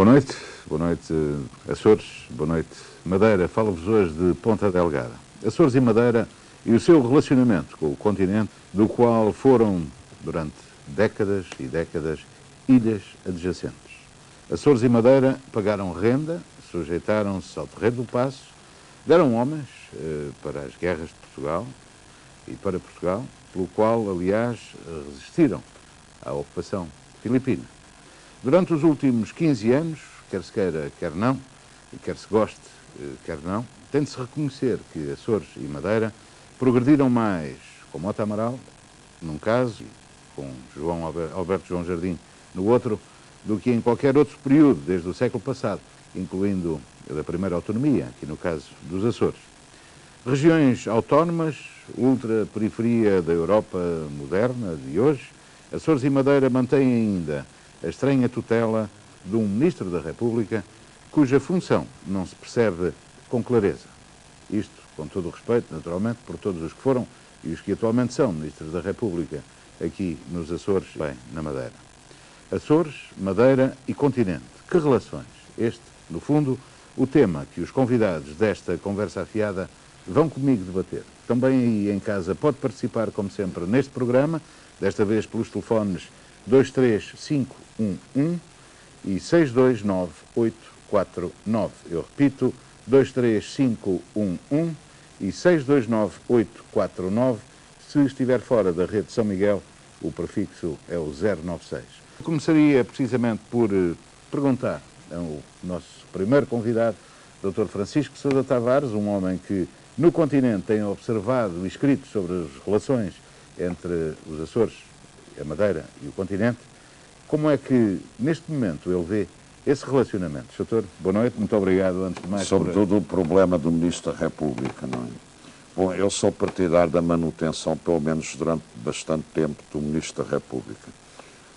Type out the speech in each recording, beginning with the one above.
boa noite Açores, boa noite Madeira. Falo-vos hoje de Ponta Delgada. Açores e Madeira e o seu relacionamento com o continente, do qual foram, durante décadas e décadas, ilhas adjacentes. Açores e Madeira pagaram renda, sujeitaram-se ao Terreiro do Paço, deram homens para as guerras de Portugal e para Portugal, pelo qual, aliás, resistiram à ocupação filipina. Durante os últimos 15 anos, quer se queira, quer não, e quer se goste, quer não, tem de se reconhecer que Açores e Madeira progrediram mais com Mota Amaral, num caso, e com Alberto João Jardim, no outro, do que em qualquer outro período desde o século passado, incluindo a da primeira autonomia, aqui no caso dos Açores. Regiões autónomas, ultra-periferia da Europa moderna de hoje, Açores e Madeira mantêm ainda a estranha tutela de um Ministro da República cuja função não se percebe com clareza. Isto, com todo o respeito, naturalmente, por todos os que foram e os que atualmente são Ministros da República aqui nos Açores, bem, na Madeira. Açores, Madeira e continente. Que relações? Este, no fundo, o tema que os convidados desta conversa afiada vão comigo debater. Também aí em casa pode participar, como sempre, neste programa, desta vez pelos telefones 23511 e 629849. Eu repito, 23511 e 629849. Se estiver fora da rede de São Miguel, o prefixo é o 096. Começaria precisamente por perguntar ao nosso primeiro convidado, Dr. Francisco Sousa Tavares, um homem que no continente tem observado e escrito sobre as relações entre os Açores, a Madeira e o continente. Como é que, neste momento, ele vê esse relacionamento? Doutor, boa noite, muito obrigado, antes de mais. Sobretudo o problema do Ministro da República, não é? Bom, eu sou partidário da manutenção, pelo menos durante bastante tempo, do Ministro da República.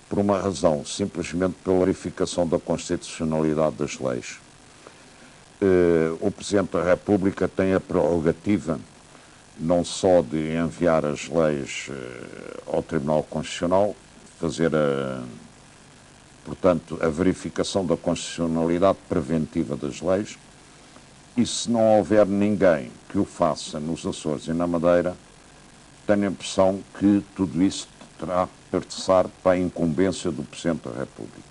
Por uma razão, simplesmente pela verificação da constitucionalidade das leis. O Presidente da República tem a prerrogativa não só de enviar as leis ao Tribunal Constitucional, fazer, portanto, a verificação da constitucionalidade preventiva das leis, e se não houver ninguém que o faça nos Açores e na Madeira, tenho a impressão que tudo isso terá de passar para a incumbência do Presidente da República.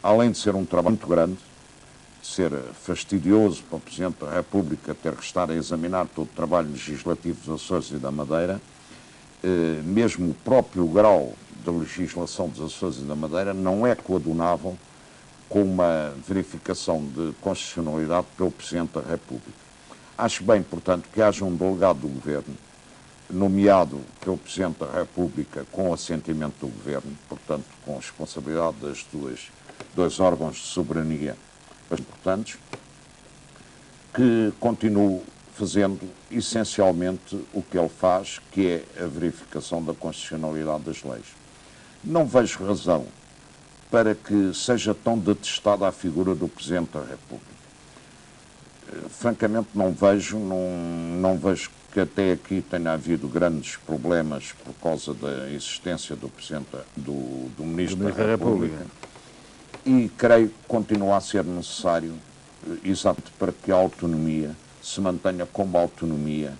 Além de ser um trabalho muito grande, ser fastidioso para o Presidente da República ter que estar a examinar todo o trabalho legislativo dos Açores e da Madeira, mesmo o próprio grau da legislação dos Açores e da Madeira não é coadunável com uma verificação de constitucionalidade pelo Presidente da República. Acho bem, portanto, que haja um delegado do Governo, nomeado pelo Presidente da República com assentimento do Governo, portanto, com responsabilidade das dois órgãos de soberania importantes, que continuo fazendo essencialmente o que ele faz, que é a verificação da constitucionalidade das leis. Não vejo razão para que seja tão detestada a figura do Presidente da República. Francamente não vejo que até aqui tenha havido grandes problemas por causa da existência do Ministro da República. E creio que continua a ser necessário, exatamente para que a autonomia se mantenha como autonomia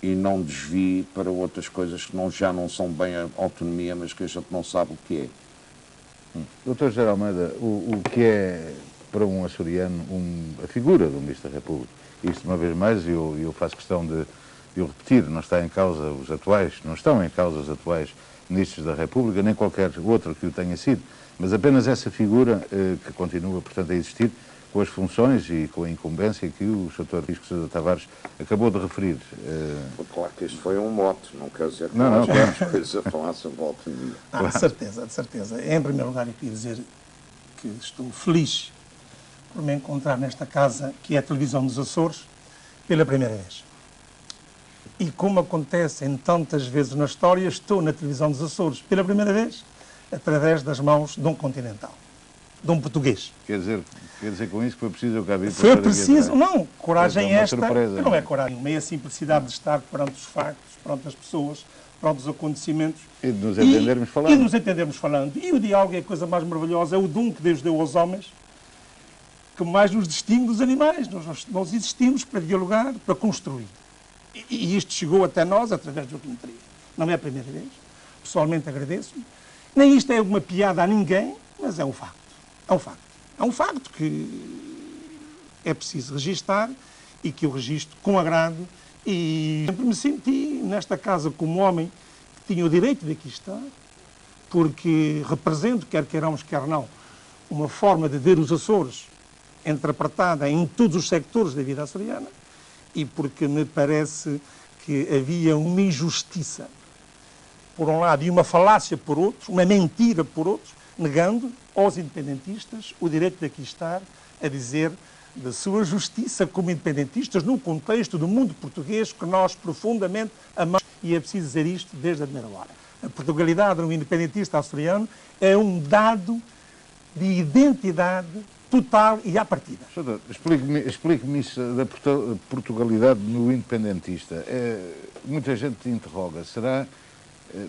e não desvie para outras coisas que já não são bem a autonomia, mas que a gente não sabe o que é. Dr. José Almeida, o que é para um açoriano a figura do Ministro da República? Isto, uma vez mais, eu faço questão de o repetir, não estão em causa os atuais Ministros da República, nem qualquer outro que o tenha sido, mas apenas essa figura que continua, portanto, a existir com as funções e com a incumbência que o Sr. Francisco Sousa Tavares acabou de referir. Claro que isto foi um mote, não quer dizer que não, claro. Coisas a falar sobre a autonomia. De certeza, de certeza. Em primeiro lugar, eu queria dizer que estou feliz por me encontrar nesta casa, que é a televisão dos Açores, pela primeira vez. E como acontece em tantas vezes na história, estou na televisão dos Açores pela primeira vez, através das mãos de um continental, de um português. Quer dizer com isso que foi preciso eu cá vir? Foi preciso, não, coragem esta, surpresa, não é coragem, meio a simplicidade de estar perante os factos, perante as pessoas, perante os acontecimentos. E de nos entendermos falando. E de nos entendermos falando. E o diálogo é a coisa mais maravilhosa, é o dom que Deus deu aos homens, que mais nos distingue dos animais. Nós existimos para dialogar, para construir. E isto chegou até nós através do Joaquim Tria. Não é a primeira vez. Pessoalmente agradeço-me. Nem isto é uma piada a ninguém, mas é um facto. É um facto. É um facto que é preciso registar e que eu registro com agrado. E sempre me senti nesta casa como homem que tinha o direito de aqui estar, porque represento, quer queiramos, quer não, uma forma de ver os Açores interpretada em todos os sectores da vida açoriana e porque me parece que havia uma injustiça, por um lado, e uma falácia por outro, uma mentira por outro, negando aos independentistas o direito de aqui estar a dizer da sua justiça como independentistas num contexto do mundo português que nós profundamente amamos. E é preciso dizer isto desde a primeira hora. A Portugalidade de um independentista açoriano é um dado de identidade total e à partida. Explique-me isso da Portugalidade no independentista. Muita gente interroga. Será,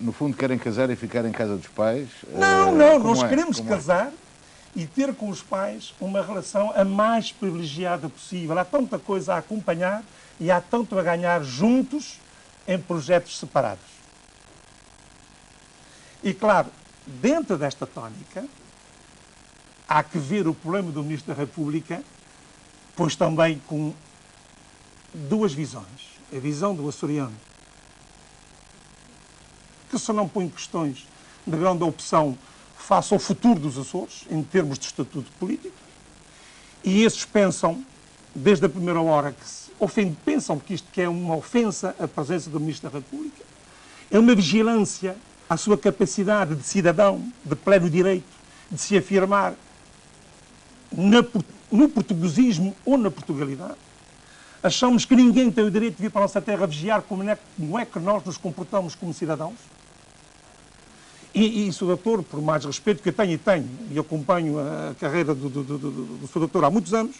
no fundo, querem casar e ficar em casa dos pais? Não, nós queremos casar e ter com os pais uma relação a mais privilegiada possível. Há tanta coisa a acompanhar e há tanto a ganhar juntos em projetos separados. E, claro, dentro desta tónica, há que ver o problema do Ministro da República, pois também com duas visões. A visão do açoriano, que só não põe questões de grande opção face ao futuro dos Açores, em termos de estatuto político, e esses pensam, desde a primeira hora, pensam que isto que é uma ofensa à presença do Ministro da República, é uma vigilância à sua capacidade de cidadão, de pleno direito, de se afirmar no portuguesismo ou na Portugalidade. Achamos que ninguém tem o direito de vir para a nossa terra vigiar como é que nós nos comportamos como cidadãos. E Sr. Doutor, por mais respeito que eu tenho e acompanho a carreira do Sr. Doutor há muitos anos,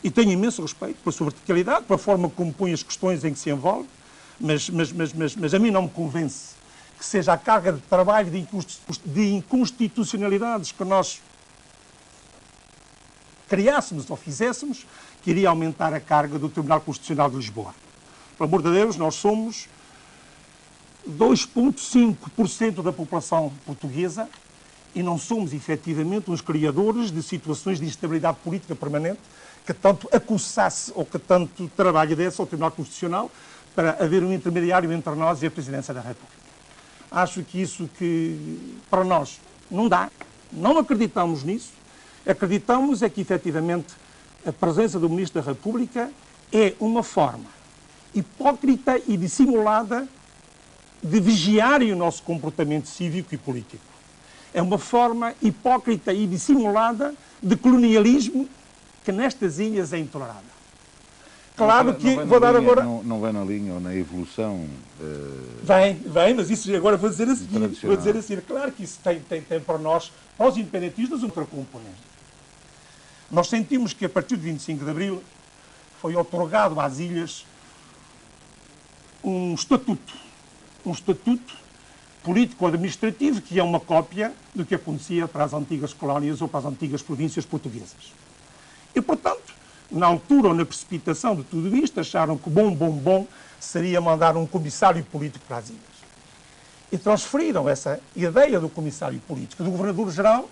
e tenho imenso respeito pela sua verticalidade, pela forma como põe as questões em que se envolve, mas a mim não me convence que seja a carga de trabalho de inconstitucionalidades que nós criássemos ou fizéssemos, que iria aumentar a carga do Tribunal Constitucional de Lisboa. Pelo amor de Deus, nós somos 2,5% da população portuguesa e não somos, efetivamente, uns criadores de situações de instabilidade política permanente que tanto acusasse ou que tanto trabalho desse ao Tribunal Constitucional para haver um intermediário entre nós e a Presidência da República. Acho que isso que, para nós, não dá. Não acreditamos nisso. Acreditamos é que, efetivamente, a presença do Ministro da República é uma forma hipócrita e dissimulada de vigiarem o nosso comportamento cívico e político. É uma forma hipócrita e dissimulada de colonialismo que nestas ilhas é intolerável. Claro que vou dar agora... Não vai na linha ou na evolução... Vem, mas isso agora vou dizer a seguir. Claro que isso tem para nós, para os independentistas, outra componente. Nós sentimos que a partir de 25 de Abril foi otorgado às ilhas um estatuto político-administrativo que é uma cópia do que acontecia para as antigas colónias ou para as antigas províncias portuguesas. E, portanto, na altura ou na precipitação de tudo isto, acharam que bom seria mandar um comissário político para as ilhas. E transferiram essa ideia do comissário político do Governador-Geral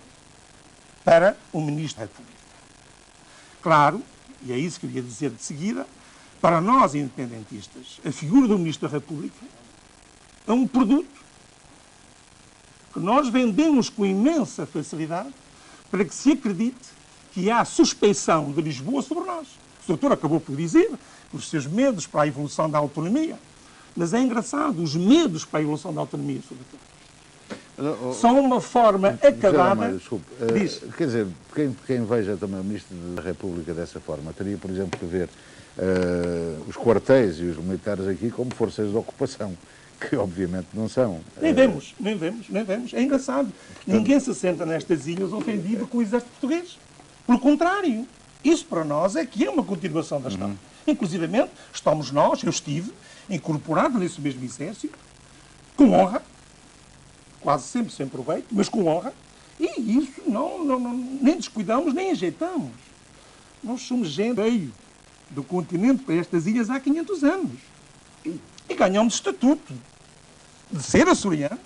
para o Ministro da República. Claro, e é isso que eu ia dizer de seguida, para nós independentistas, a figura do Ministro da República é um produto que nós vendemos com imensa facilidade para que se acredite que há suspeição de Lisboa sobre nós. O doutor acabou por dizer os seus medos para a evolução da autonomia, mas é engraçado, os medos para a evolução da autonomia, doutor, são uma forma acabada... Quer dizer, quem veja também o Ministro da República dessa forma, teria, por exemplo, que ver os quartéis e os militares aqui como forças de ocupação, que obviamente não são. Nem vemos. É engraçado. Portanto, ninguém se senta nestas ilhas ofendido com o exército português. Pelo contrário, isso para nós é que é uma continuação da história. Inclusivamente, estamos nós, eu estive incorporado nesse mesmo exército, com honra, quase sempre sem proveito, mas com honra, e isso nem descuidamos, nem ajeitamos. Nós somos gente que veio do continente para estas ilhas há 500 anos. E ganhamos estatuto de ser açorianos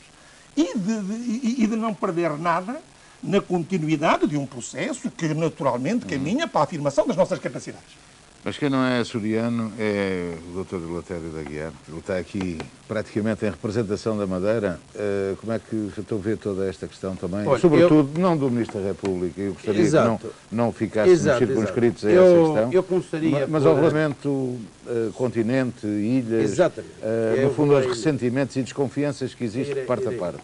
e de não perder nada na continuidade de um processo que naturalmente caminha para a afirmação das nossas capacidades. Mas quem não é açoriano é o Dr. Eleutério da Guiar. Ele está aqui praticamente em representação da Madeira. Como é que estou a ver toda esta questão também? Olha, sobretudo, não do Ministro da República. Eu gostaria Exato. que não ficássemos circunscritos a essa questão. Eu começaria mas ao relacionamento continente, ilhas, no fundo, os ressentimentos e desconfianças que existem de parte a parte.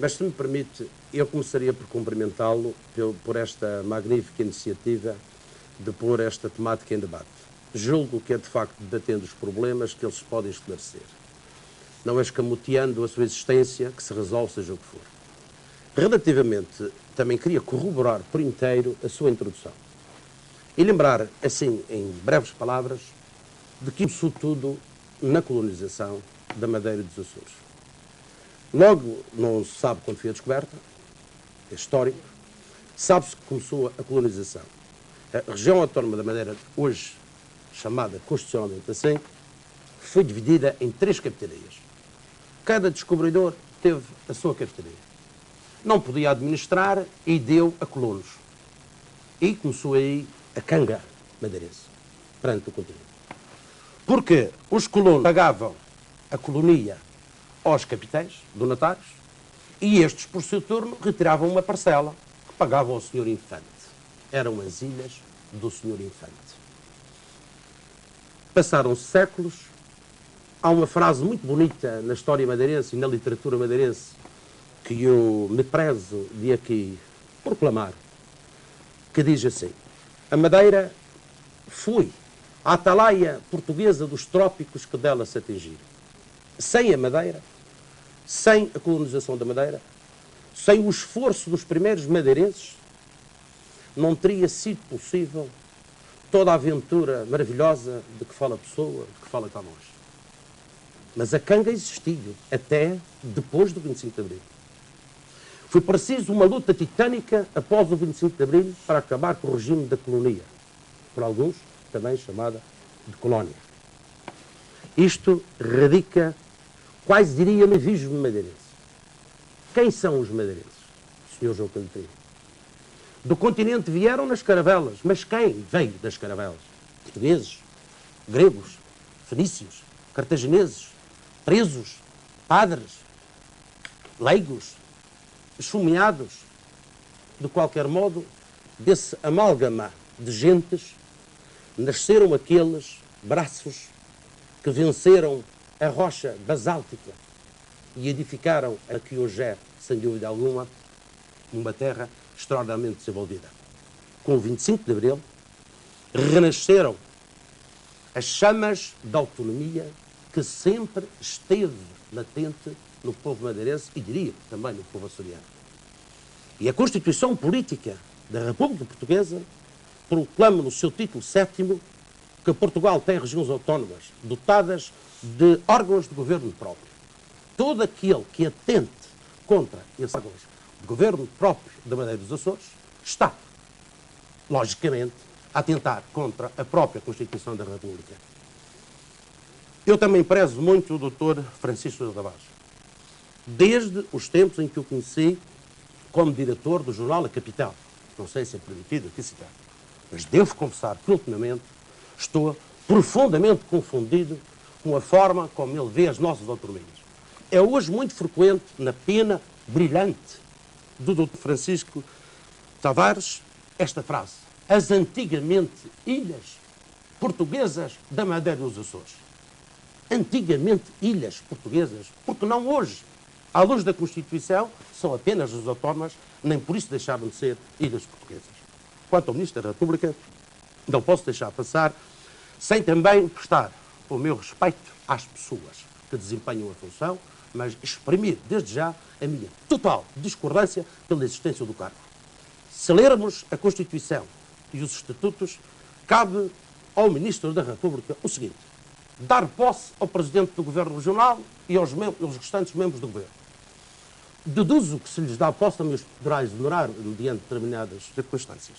Mas, se me permite, eu começaria por cumprimentá-lo por esta magnífica iniciativa de pôr esta temática em debate. Julgo que é, de facto, debatendo os problemas que eles se podem esclarecer. Não é escamoteando a sua existência que se resolve, seja o que for. Relativamente, também queria corroborar por inteiro a sua introdução. E lembrar, assim, em breves palavras, de que começou tudo na colonização da Madeira e dos Açores. Logo, não se sabe quando foi a descoberta, é histórico, sabe-se que começou a colonização. A região autónoma da Madeira, hoje chamada constitucionalmente assim, foi dividida em 3 capitanias. Cada descobridor teve a sua capitania. Não podia administrar e deu a colonos. E começou aí a canga madeirense, perante o continente. Porque os colonos pagavam a colonia aos capitães, donatários, e estes, por seu turno, retiravam uma parcela que pagavam ao senhor Infante. Eram as ilhas do senhor Infante. Passaram-se séculos. Há uma frase muito bonita na história madeirense e na literatura madeirense que eu me prezo de aqui proclamar, que diz assim: a Madeira foi a atalaia portuguesa dos trópicos que dela se atingiram. Sem a Madeira, sem a colonização da Madeira, sem o esforço dos primeiros madeirenses, não teria sido possível toda a aventura maravilhosa de que fala a pessoa, de que fala Camões. Mas a canga existiu até depois do 25 de Abril. Foi preciso uma luta titânica após o 25 de Abril para acabar com o regime da colonia, por alguns também chamada de colónia. Isto radica, quase diria, no vigismo madeirense. Quem são os madeirenses? O Sr. João Cantinho. Do continente vieram nas caravelas, mas quem veio das caravelas? Portugueses, gregos, fenícios, cartagineses, presos, padres, leigos, esfomeados. De qualquer modo, desse amálgama de gentes, nasceram aqueles braços que venceram a rocha basáltica e edificaram a que hoje é, sem dúvida alguma, uma terra extraordinariamente desenvolvida. Com o 25 de Abril, renasceram as chamas da autonomia que sempre esteve latente no povo madeirense e, diria, também no povo açoriano. E a Constituição Política da República Portuguesa proclama no seu título 7º que Portugal tem regiões autónomas dotadas de órgãos de governo próprio. Todo aquele que atente contra esses órgãos de governo próprio da Madeira dos Açores está, logicamente, a atentar contra a própria Constituição da República. Eu também prezo muito o Dr. Francisco de Tavares, desde os tempos em que o conheci como diretor do jornal A Capital. Não sei se é permitido aqui citar, mas devo confessar que, ultimamente, estou profundamente confundido com a forma como ele vê as nossas autonomias. É hoje muito frequente, na pena brilhante do Dr. Francisco Tavares, esta frase: as antigamente ilhas portuguesas da Madeira dos Açores. Antigamente ilhas portuguesas, porque não hoje, à luz da Constituição, são apenas as autónomas, nem por isso deixaram de ser ilhas portuguesas. Quanto ao Ministro da República, não posso deixar passar sem também prestar o meu respeito às pessoas que desempenham a função, mas exprimir desde já a minha total discordância pela existência do cargo. Se lermos a Constituição e os Estatutos, cabe ao Ministro da República o seguinte: dar posse ao Presidente do Governo Regional e aos restantes membros do Governo. Deduzo que se lhes dá posse também os poderá exonerar mediante determinadas circunstâncias.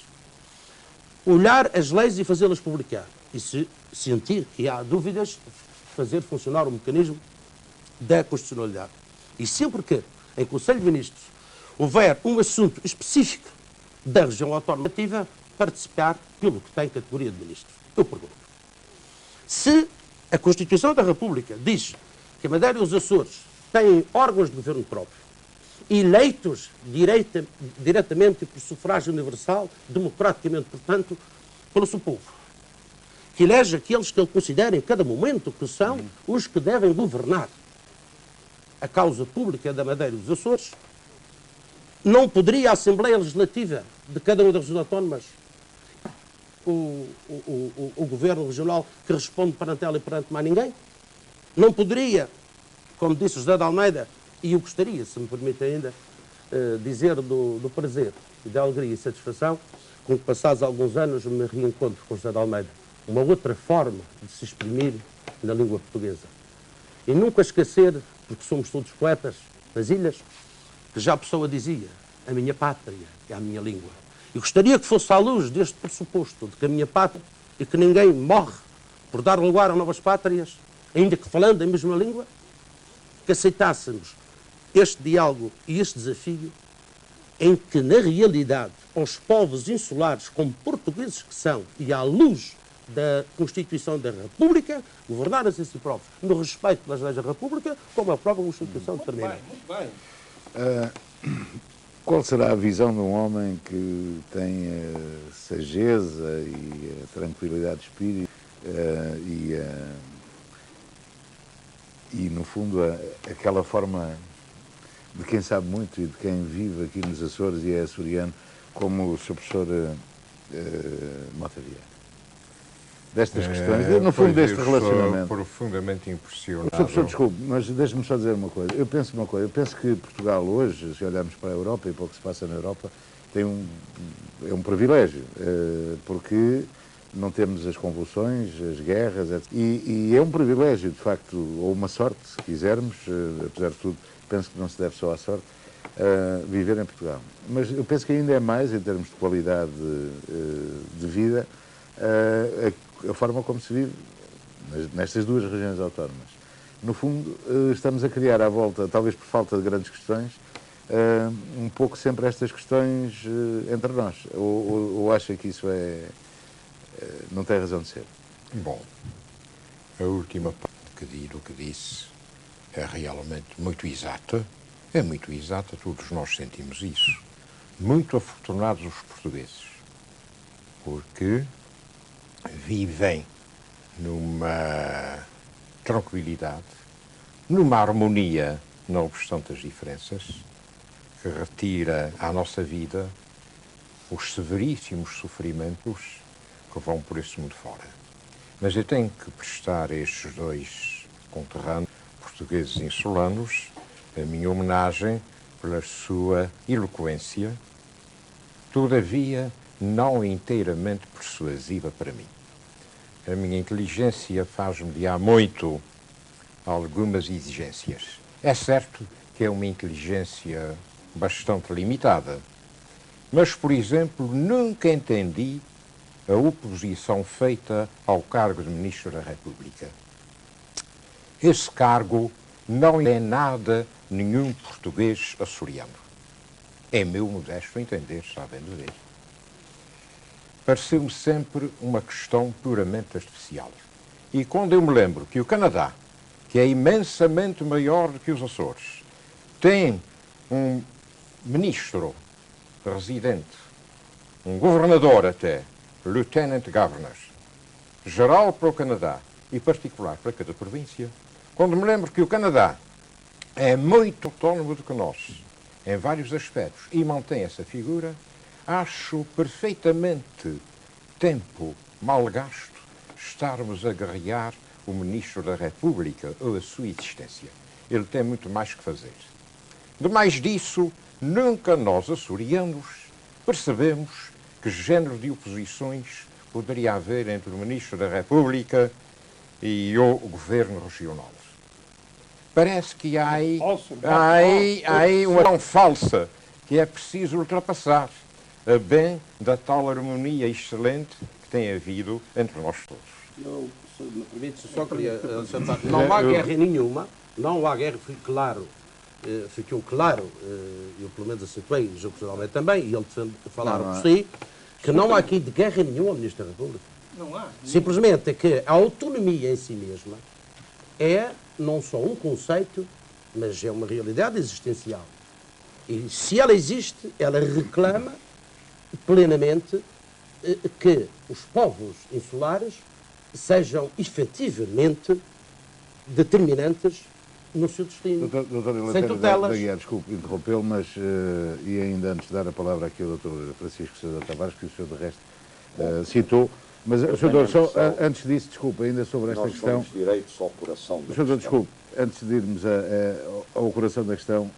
olhar as leis e fazê-las publicar. E se sentir que há dúvidas, fazer funcionar o mecanismo da constitucionalidade. E sempre que, em Conselho de Ministros, houver um assunto específico da região autónoma, participar pelo que tem categoria de ministro. Eu pergunto. Se a Constituição da República diz que a Madeira e os Açores têm órgãos de governo próprio, eleitos diretamente por sufrágio universal, democraticamente, portanto, pelo seu povo, que elege aqueles que ele considera em cada momento que são os que devem governar a causa pública da Madeira e dos Açores, não poderia a Assembleia Legislativa de cada uma das regiões autónomas, o governo regional que responde perante ela e perante mais ninguém? Não poderia, como disse José de Almeida, e eu gostaria, se me permite ainda, dizer do prazer, da alegria e satisfação com que, passados alguns anos, me reencontro com José de Almeida. Uma outra forma de se exprimir na língua portuguesa. E nunca esquecer, porque somos todos poetas nas ilhas, que já a pessoa dizia: a minha pátria é a minha língua. E gostaria que fosse à luz deste pressuposto de que a minha pátria, e que ninguém morre por dar lugar a novas pátrias, ainda que falando a mesma língua, que aceitássemos este diálogo e este desafio, em que, na realidade, aos povos insulares, como portugueses que são, e à luz da Constituição da República, governar-se a si próprios, no respeito pelas leis da República, como a própria Constituição determina. Muito bem. Qual será a visão de um homem que tem a sageza e a tranquilidade de espírito e no fundo, aquela forma de quem sabe muito e de quem vive aqui nos Açores e é açoriano, como o Sr. Professor Mota Vieira? Destas questões, no fundo deste relacionamento. Profundamente impressionado. Sr. Professor, desculpe, mas deixe-me só dizer uma coisa. Eu penso que Portugal hoje, se olharmos para a Europa e para o que se passa na Europa, é um privilégio, porque não temos as convulsões, as guerras, etc. E é um privilégio, de facto, ou uma sorte, se quisermos, apesar de tudo, penso que não se deve só à sorte, viver em Portugal. Mas eu penso que ainda é mais, em termos de qualidade de vida, a forma como se vive nestas duas regiões autónomas. No fundo, estamos a criar à volta, talvez por falta de grandes questões, um pouco sempre estas questões entre nós. Ou acha que isso não tem razão de ser? Bom, a última parte do que disse é realmente muito exata. É muito exata, todos nós sentimos isso. Muito afortunados os portugueses, porque vivem numa tranquilidade, numa harmonia, não obstante as diferenças, que retira à nossa vida os severíssimos sofrimentos que vão por esse mundo fora. Mas eu tenho que prestar a estes dois conterrâneos portugueses insulanos a minha homenagem pela sua eloquência, todavia não inteiramente persuasiva para mim. A minha inteligência faz-me de há muito algumas exigências. É certo que é uma inteligência bastante limitada, mas, por exemplo, nunca entendi a oposição feita ao cargo de Ministro da República. Esse cargo não é nada nenhum português açoriano. É meu modesto entender, sabem de ver. Pareceu-me sempre uma questão puramente artificial. E quando eu me lembro que o Canadá, que é imensamente maior do que os Açores, tem um ministro residente, um governador até, Lieutenant Governor, geral para o Canadá e particular para cada província, quando me lembro que o Canadá é muito autónomo do que nós, em vários aspectos, e mantém essa figura, acho perfeitamente tempo mal gasto estarmos a guerrear o Ministro da República ou a sua existência. Ele tem muito mais que fazer. Demais disso, nunca nós, açorianos, percebemos que género de oposições poderia haver entre o Ministro da República e o Governo Regional. Parece que há aí uma questão falsa que é preciso ultrapassar. bem da tal harmonia excelente que tem havido entre nós todos. Eu, se me permite, só queria acrescentar. Não há guerra nenhuma, não há guerra, ficou claro, eu pelo menos acentuei, João Almeida também, e ele falaram por si, que não há aqui de guerra nenhuma, Ministro da República. Não há. Simplesmente é que a autonomia em si mesma é não só um conceito, mas é uma realidade existencial. E se ela existe, ela reclama plenamente que os povos insulares sejam efetivamente determinantes no seu destino. Doutor sem tutelas. Desculpe interrompê-lo, mas e ainda antes de dar a palavra aqui ao doutor Francisco Sousa Tavares, que o senhor de resto citou, mas, senhor, só antes disso, desculpe, ainda sobre esta questão... Nós somos direitos ao coração da Senhor, desculpe, antes de irmos ao coração da questão,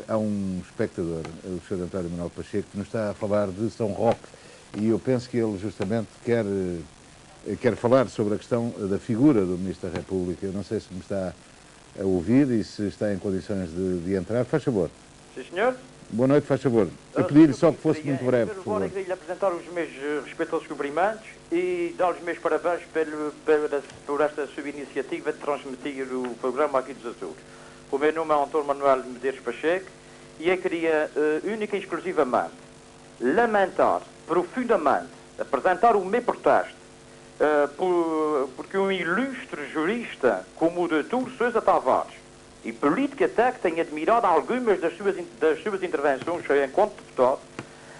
há um espectador, o Sr. António Manuel Pacheco, que nos está a falar de São Roque, e eu penso que ele justamente quer falar sobre a questão da figura do Ministro da República. Eu não sei se me está a ouvir e se está em condições de entrar. Faz favor. Sim, senhor. Boa noite, faz favor. A pedir-lhe só que fosse muito breve, por favor. Eu queria lhe apresentar os meus respeitosos cumprimentos e dar os meus parabéns por esta sua iniciativa de transmitir o programa aqui dos Açores. O meu nome é Antônio Manuel Medeiros Pacheco e eu queria, única e exclusivamente, lamentar profundamente, apresentar o meu protesto, porque um ilustre jurista como o Dr. Sousa Tavares, e político até que tenho admirado algumas das suas intervenções enquanto deputado,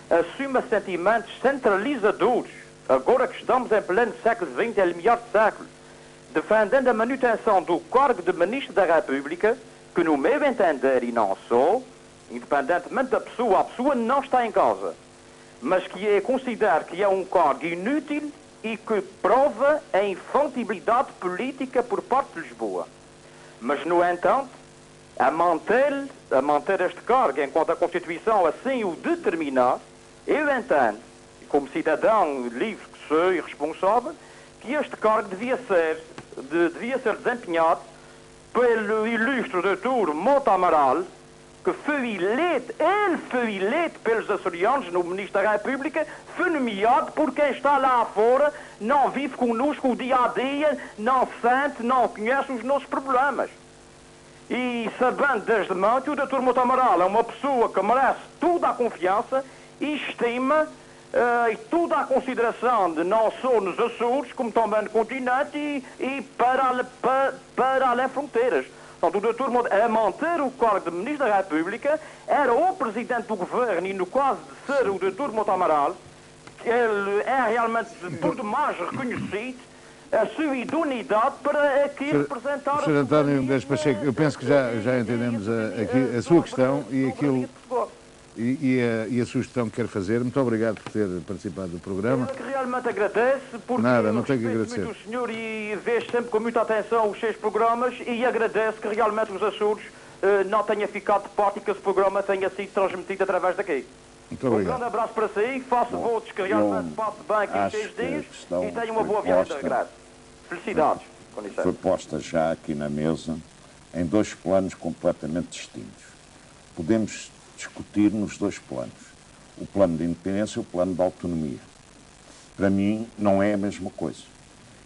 assume sentimentos centralizadores, agora que estamos em pleno século XX, é limiar de século, defendendo a manutenção do cargo de Ministro da República, que no meu entender, e não só, independentemente da pessoa, a pessoa não está em causa, mas que considero que é um cargo inútil e que prova a infantilidade política por parte de Lisboa. Mas, no entanto, a manter este cargo, enquanto a Constituição assim o determinar, eu entendo, como cidadão livre que sou e responsável, que este cargo devia ser desempenhado pelo ilustre doutor Mota Amaral, que foi eleito pelos açorianos no Ministro da República, foi nomeado por quem está lá fora, não vive connosco o dia a dia, não sente, não conhece os nossos problemas. E sabendo desde mão que o Dr. Mota Amaral é uma pessoa que merece toda a confiança e estima e toda a consideração de não só nos Açores, como também no continente e para além fronteiras. Portanto, o Dr. Mota, a manter o cargo de Ministro da República, era o Presidente do Governo e no caso de ser o Dr. Mota Amaral, que ele é realmente por demais reconhecido, a sua idoneidade para aqui representar... Sr. António Medeiros Pacheco, eu penso que já entendemos aqui a sua questão e aquilo... E a sugestão que quer fazer. Muito obrigado por ter participado do programa. Eu que realmente agradeço, porque nada, não tenho que agradecer. Muito o senhor e vejo sempre com muita atenção os seus programas e agradeço que realmente os Açores não tenha ficado de parte e que esse programa tenha sido transmitido através daqui. Muito obrigado. Um grande abraço para si, faço votos que realmente passe bem aqui os 6 dias e tenha uma boa viagem de regresso. Felicidades. Com licença. Foi posta já aqui na mesa em dois planos completamente distintos. Podemos discutir nos dois planos, o plano de independência e o plano de autonomia. Para mim, não é a mesma coisa.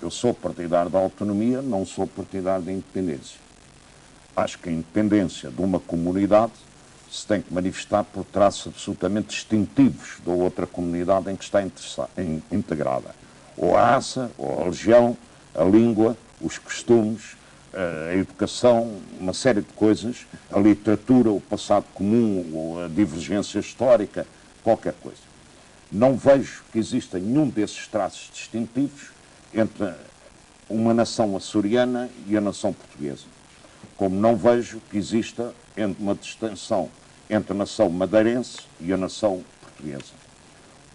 Eu sou partidário da autonomia, não sou partidário da independência. Acho que a independência de uma comunidade se tem que manifestar por traços absolutamente distintivos da outra comunidade em que está integrada. Ou a raça, ou a religião, a língua, os costumes, a educação, uma série de coisas, a literatura, o passado comum, ou a divergência histórica, qualquer coisa. Não vejo que exista nenhum desses traços distintivos entre uma nação açoriana e a nação portuguesa. Como não vejo que exista uma distinção entre a nação madeirense e a nação portuguesa.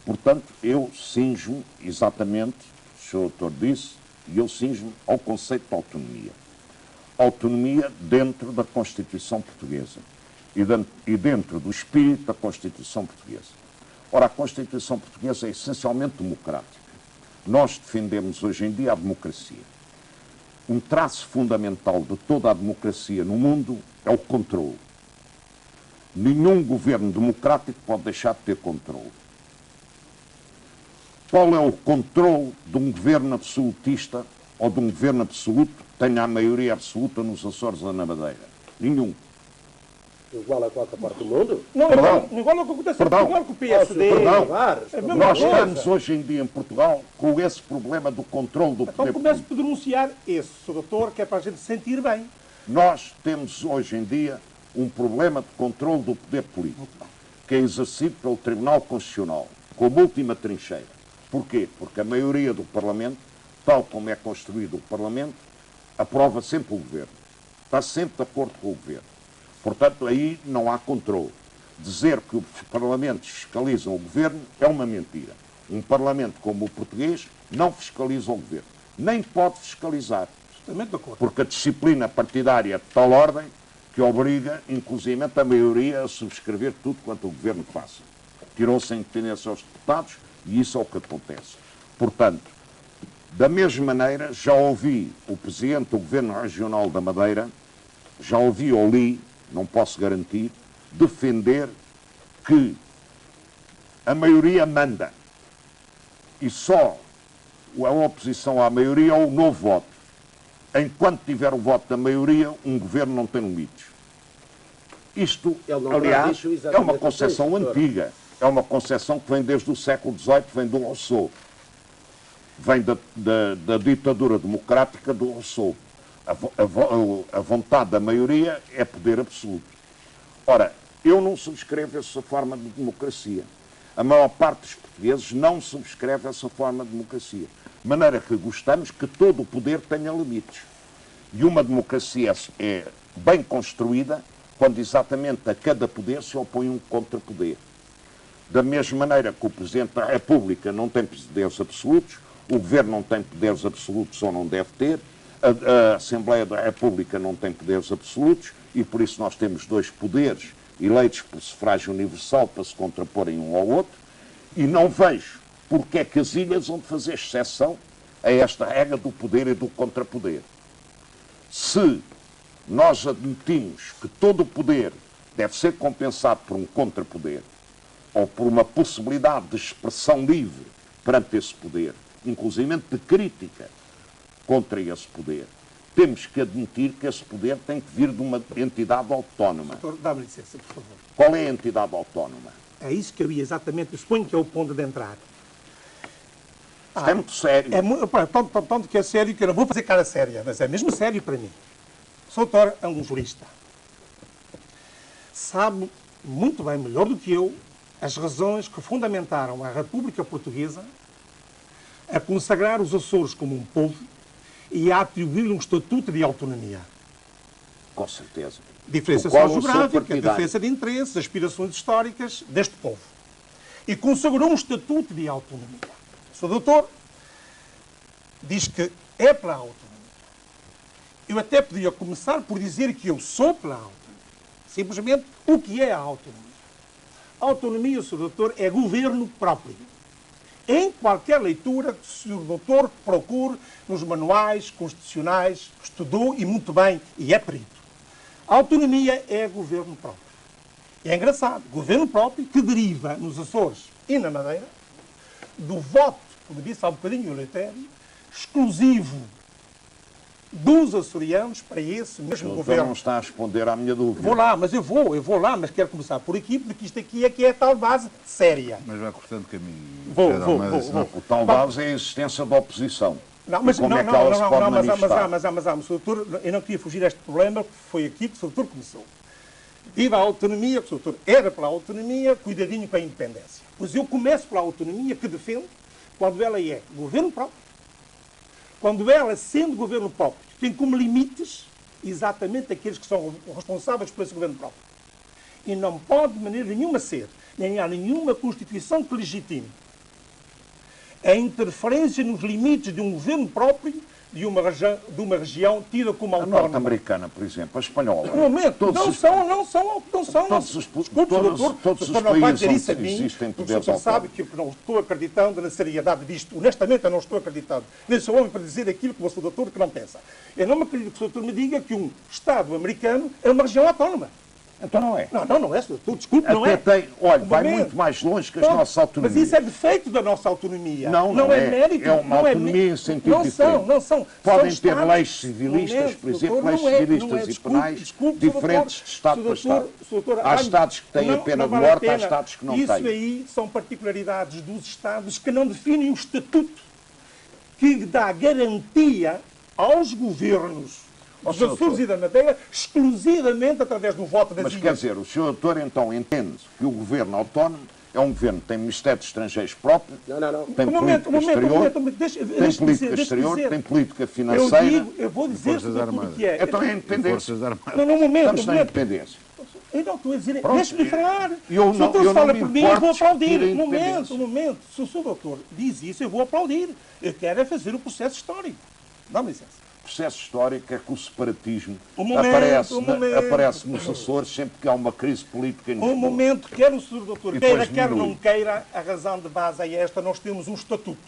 Portanto, eu cinjo-me exatamente, o Sr. Doutor disse, e eu cinjo-me ao conceito de autonomia. Autonomia dentro da Constituição Portuguesa e dentro do espírito da Constituição Portuguesa. Ora, a Constituição Portuguesa é essencialmente democrática. Nós defendemos hoje em dia a democracia. Um traço fundamental de toda a democracia no mundo é o controle. Nenhum governo democrático pode deixar de ter controle. Qual é o controle de um governo absolutista ou de um governo absoluto que tenha a maioria absoluta nos Açores ou na Madeira? Nenhum. Igual a qualquer parte do mundo? Não, Perdão. igual ao que acontece em Perdão. Portugal com o PSD. Perdão. Nós estamos hoje em dia em Portugal com esse problema do controle do Então poder comece político. por denunciar esse, Sr. Doutor, que é para a gente se sentir bem. Nós temos hoje em dia um problema de controle do poder político, que é exercido pelo Tribunal Constitucional, como última trincheira. Porquê? Porque a maioria do Parlamento, tal como é construído o Parlamento, aprova sempre o Governo. Está sempre de acordo com o Governo. Portanto, aí não há controle. Dizer que os Parlamentos fiscalizam o Governo é uma mentira. Um Parlamento como o português não fiscaliza o Governo. Nem pode fiscalizar. Totalmente de acordo. Porque a disciplina partidária é de tal ordem que obriga, inclusive, a maioria a subscrever tudo quanto o Governo faça. Tirou-se a independência aos deputados e isso é o que acontece. Portanto, da mesma maneira, já ouvi o Presidente do Governo Regional da Madeira, já ouvi ou li, não posso garantir, defender que a maioria manda e só a oposição à maioria é o novo voto. Enquanto tiver o voto da maioria, um governo não tem limites. Isto, aliás, é uma concepção antiga. É uma concepção que vem desde o século XVIII, vem do Rousseau. Vem da ditadura democrática do Rousseau. A vontade da maioria é poder absoluto. Ora, eu não subscrevo essa forma de democracia. A maior parte dos portugueses não subscreve essa forma de democracia. De maneira que gostamos que todo o poder tenha limites. E uma democracia é bem construída quando exatamente a cada poder se opõe um contrapoder. Da mesma maneira que o Presidente da República não tem poderes absolutos, o Governo não tem poderes absolutos ou não deve ter, a Assembleia da República não tem poderes absolutos e por isso nós temos dois poderes eleitos por sufrágio universal para se contraporem um ao outro e não vejo porque é que as ilhas vão fazer exceção a esta regra do poder e do contrapoder. Se nós admitimos que todo o poder deve ser compensado por um contrapoder ou por uma possibilidade de expressão livre perante esse poder, inclusive de crítica contra esse poder, temos que admitir que esse poder tem que vir de uma entidade autónoma. Doutor, dá-me licença, por favor. Qual é a entidade autónoma? É isso que eu ia exatamente, eu suponho que é o ponto de entrada. Isto é muito sério. Tanto que é sério que eu não vou fazer cara séria, mas é mesmo sério para mim. O doutor é um jurista. Sabe muito bem, melhor do que eu, as razões que fundamentaram a República Portuguesa a consagrar os Açores como um povo e a atribuir-lhe um estatuto de autonomia. Com certeza. Diferenciação geográfica, defesa de interesses, aspirações históricas deste povo. E consagrou um estatuto de autonomia. O Sr. Doutor diz que é pela autonomia. Eu até podia começar por dizer que eu sou pela autonomia. Simplesmente, o que é a autonomia? A autonomia, Sr. Doutor, é governo próprio. Em qualquer leitura que o Sr. Doutor procure nos manuais constitucionais, estudou e muito bem, e é perito. A autonomia é governo próprio. E é engraçado, governo próprio que deriva nos Açores e na Madeira do voto, como disse há um bocadinho o Letério, exclusivo dos açorianos para esse mesmo governo. Não está a responder à minha dúvida. Eu vou lá, mas quero começar por aqui, porque isto aqui é que é a tal base séria. Mas vai cortando caminho. Vou. O tal base é a existência da oposição. Não, mas como é que ela se pode manifestar? mas Sr. Doutor, eu não queria fugir a este problema, porque foi aqui que o Sr. Doutor começou. Viva a autonomia, que o Sr. Doutor era pela autonomia, cuidadinho com a independência. Pois eu começo pela autonomia que defendo quando ela é governo próprio, quando ela, sendo governo próprio, tem como limites exatamente aqueles que são responsáveis por esse governo próprio. E não pode de maneira nenhuma ser, nem há nenhuma Constituição que legitime a interferência nos limites de um governo próprio de uma região tida como autónoma. A norte-americana, por exemplo, a espanhola. No momento, não são. Todos os países onde existem poderes autónomos. O senhor sabe que eu não estou acreditando na seriedade disto. Honestamente, eu não estou acreditando. Nem sou homem para dizer aquilo que o Sr. Doutor que não pensa. Eu não me acredito que o Sr. Doutor me diga que um Estado americano é uma região autónoma. Então não é. Não é, doutor, desculpe, não Até é. tem, olha, Um vai momento. muito mais longe que as Pronto, nossas autonomias. Mas isso é defeito da nossa autonomia. Não é é. mérito. É uma não autonomia em sentido não diferente. Não são. Podem São ter Estados- leis civilistas, por exemplo, doutor, leis não é, civilistas não é. e Desculpe, penais desculpe, diferentes doutor, de Estado para Estado. doutor, Há Estados que têm a pena de vale morte, há pena. Estados que não Isso têm. aí são particularidades dos Estados que não definem um estatuto que dá garantia aos governos dos Senhor Açores doutor. e da Madeira exclusivamente através do voto das Mas ilhas. quer dizer, o Sr. Doutor então entende que o governo autónomo é um governo que tem Ministério dos Estrangeiros próprio, tem política exterior, tem política exterior, tem política financeira. Eu vou dizer Forças tudo o Armadas. que é. Então é independência. Forças Armadas. Não, momento. Estamos na independência. Eu não estou a dizer. Pronto, Deixe-me falar. eu Se não- o doutor eu não fala me por mim, importo eu vou aplaudir. discutir a Um independência. momento. Se o seu doutor diz isso, eu vou aplaudir. Eu quero é fazer o processo histórico. Dá-me licença. O processo histórico é que o separatismo momento, aparece nos Açores sempre que há uma crise política em Lisboa. Um momento, quer o senhor doutor E queira, depois quer diminui. não queira, a razão de base é esta: nós temos um estatuto.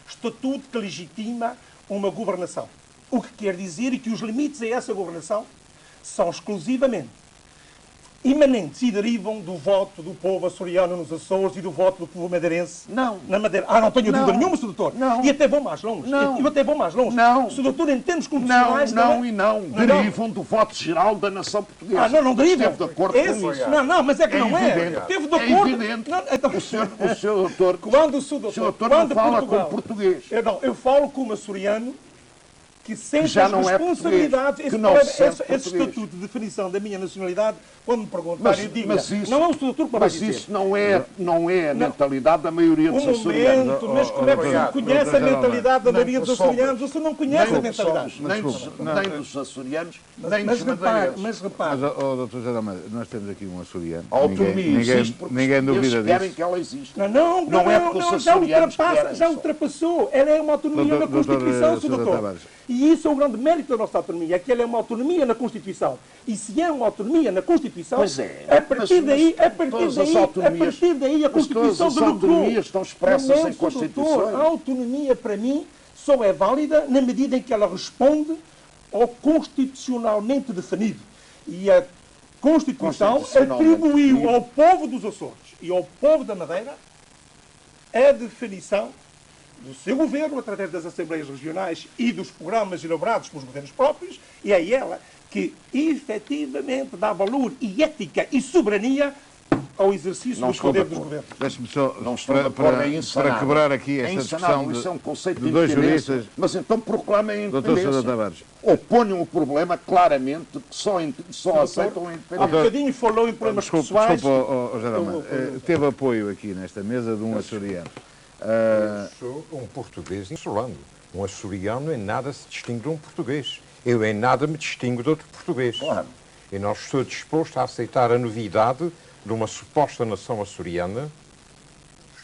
Estatuto que legitima uma governação. O que quer dizer que os limites a essa governação são exclusivamente imanentes e derivam do voto do povo açoriano nos Açores e do voto do povo madeirense Não. na Madeira. Não tenho dúvida Não. nenhuma, Sr. Doutor. Não. E até vou mais longe. Não. Eu até vou mais longe. Não. Sr. Doutor, em termos constitucionais... Não, não. derivam do voto geral da nação portuguesa. Não derivam. Esteve de acordo com isso. Não, mas é que É não é. evidente. Teve de É acordo. evidente. Não, então... O senhor doutor, Quando o Sr. Doutor não fala com português. Eu falo como açoriano que sente já as não é responsabilidades. português, que não se sente esse português. estatuto de definição da minha nacionalidade, quando me perguntarem, eu digo, não é o Sr. Doutor que vai Mas dizer. isso não é a mentalidade da maioria dos açorianos. Momento, mas como é que o senhor conhece a mentalidade da maioria dos açorianos? O senhor não conhece a mentalidade. Nem dos açorianos, nem dos Mas madeirenses. repare, Mas, Dr. José Almeida, nós temos aqui um açoriano. A autonomia Ninguém existe porque ninguém duvida eles querem disso. que ela exista. Não é porque os açorianos querem já só. ultrapassou. Ela é uma autonomia na Constituição, Sr. Doutor Doutor. Tavares. E isso é o grande mérito da nossa autonomia, é que ela é uma autonomia na Constituição. E se é uma autonomia na Constituição, Pois é. a partir daí, todas as autonomias- a Constituição todas as autonomias estão expressas em Momento, Constituições. doutor, a autonomia, para mim, só é válida na medida em que ela responde ao constitucionalmente definido. E a Constituição Constitucionalmente atribuiu definido. ao povo dos Açores e ao povo da Madeira a definição do seu governo, através das Assembleias Regionais e dos programas elaborados pelos governos próprios, e é ela que efetivamente dá valor e ética e soberania ao exercício Não dos estou de poderes dos acordo. governos. Deixe-me só, Não estou de acordo, é insanável. para quebrar aqui É esta insanável, discussão isso é um conceito de dois independência. juristas, Mas então proclamem a Dr. independência. Sousa Tavares. Ou ponham o problema claramente que só aceitam a Há independência. bocadinho falou em problemas pessoais. Desculpa, José Almeida. Teve apoio aqui nesta mesa de um açoriano. Sou um português insulano. Um açoriano em nada se distingue de um português. Eu em nada me distingo de outro português. Claro. E não estou disposto a aceitar a novidade de uma suposta nação açoriana.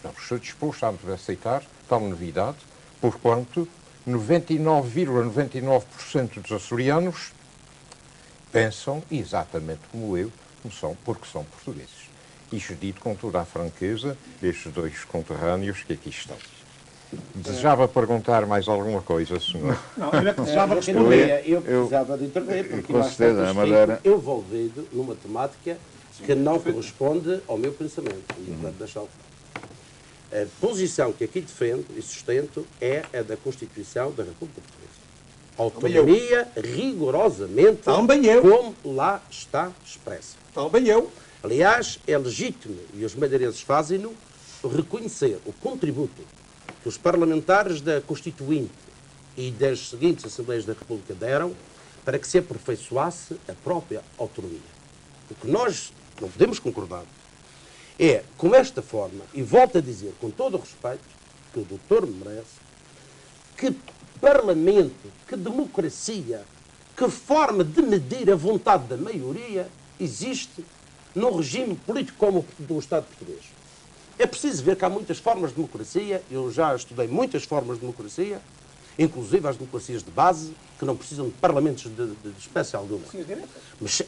Não estou disposto a aceitar tal novidade, porquanto 99,99% dos açorianos pensam exatamente como eu, porque são portugueses. Isto dito com toda a franqueza, estes dois conterrâneos que aqui estão. Desejava perguntar mais alguma coisa, senhor? Não, eu é que desejava Eu responder. precisava de intervir, porque com lá está certeza, a Madeira- estou envolvido numa temática que não corresponde ao meu pensamento. E eu quero deixar claro. A posição que aqui defendo e sustento é a da Constituição da República Portuguesa. Autonomia rigorosamente Também eu. como lá está expressa. Também eu. Aliás, é legítimo, e os madeirenses fazem-no, reconhecer o contributo que os parlamentares da Constituinte e das seguintes Assembleias da República deram para que se aperfeiçoasse a própria autonomia. O que nós não podemos concordar é com esta forma, e volto a dizer com todo o respeito que o doutor merece, que parlamento, que democracia, que forma de medir a vontade da maioria existe num regime político como o do Estado português. É preciso ver que há muitas formas de democracia, eu já estudei muitas formas de democracia, inclusive as democracias de base, que não precisam de parlamentos de espécie alguma. Mas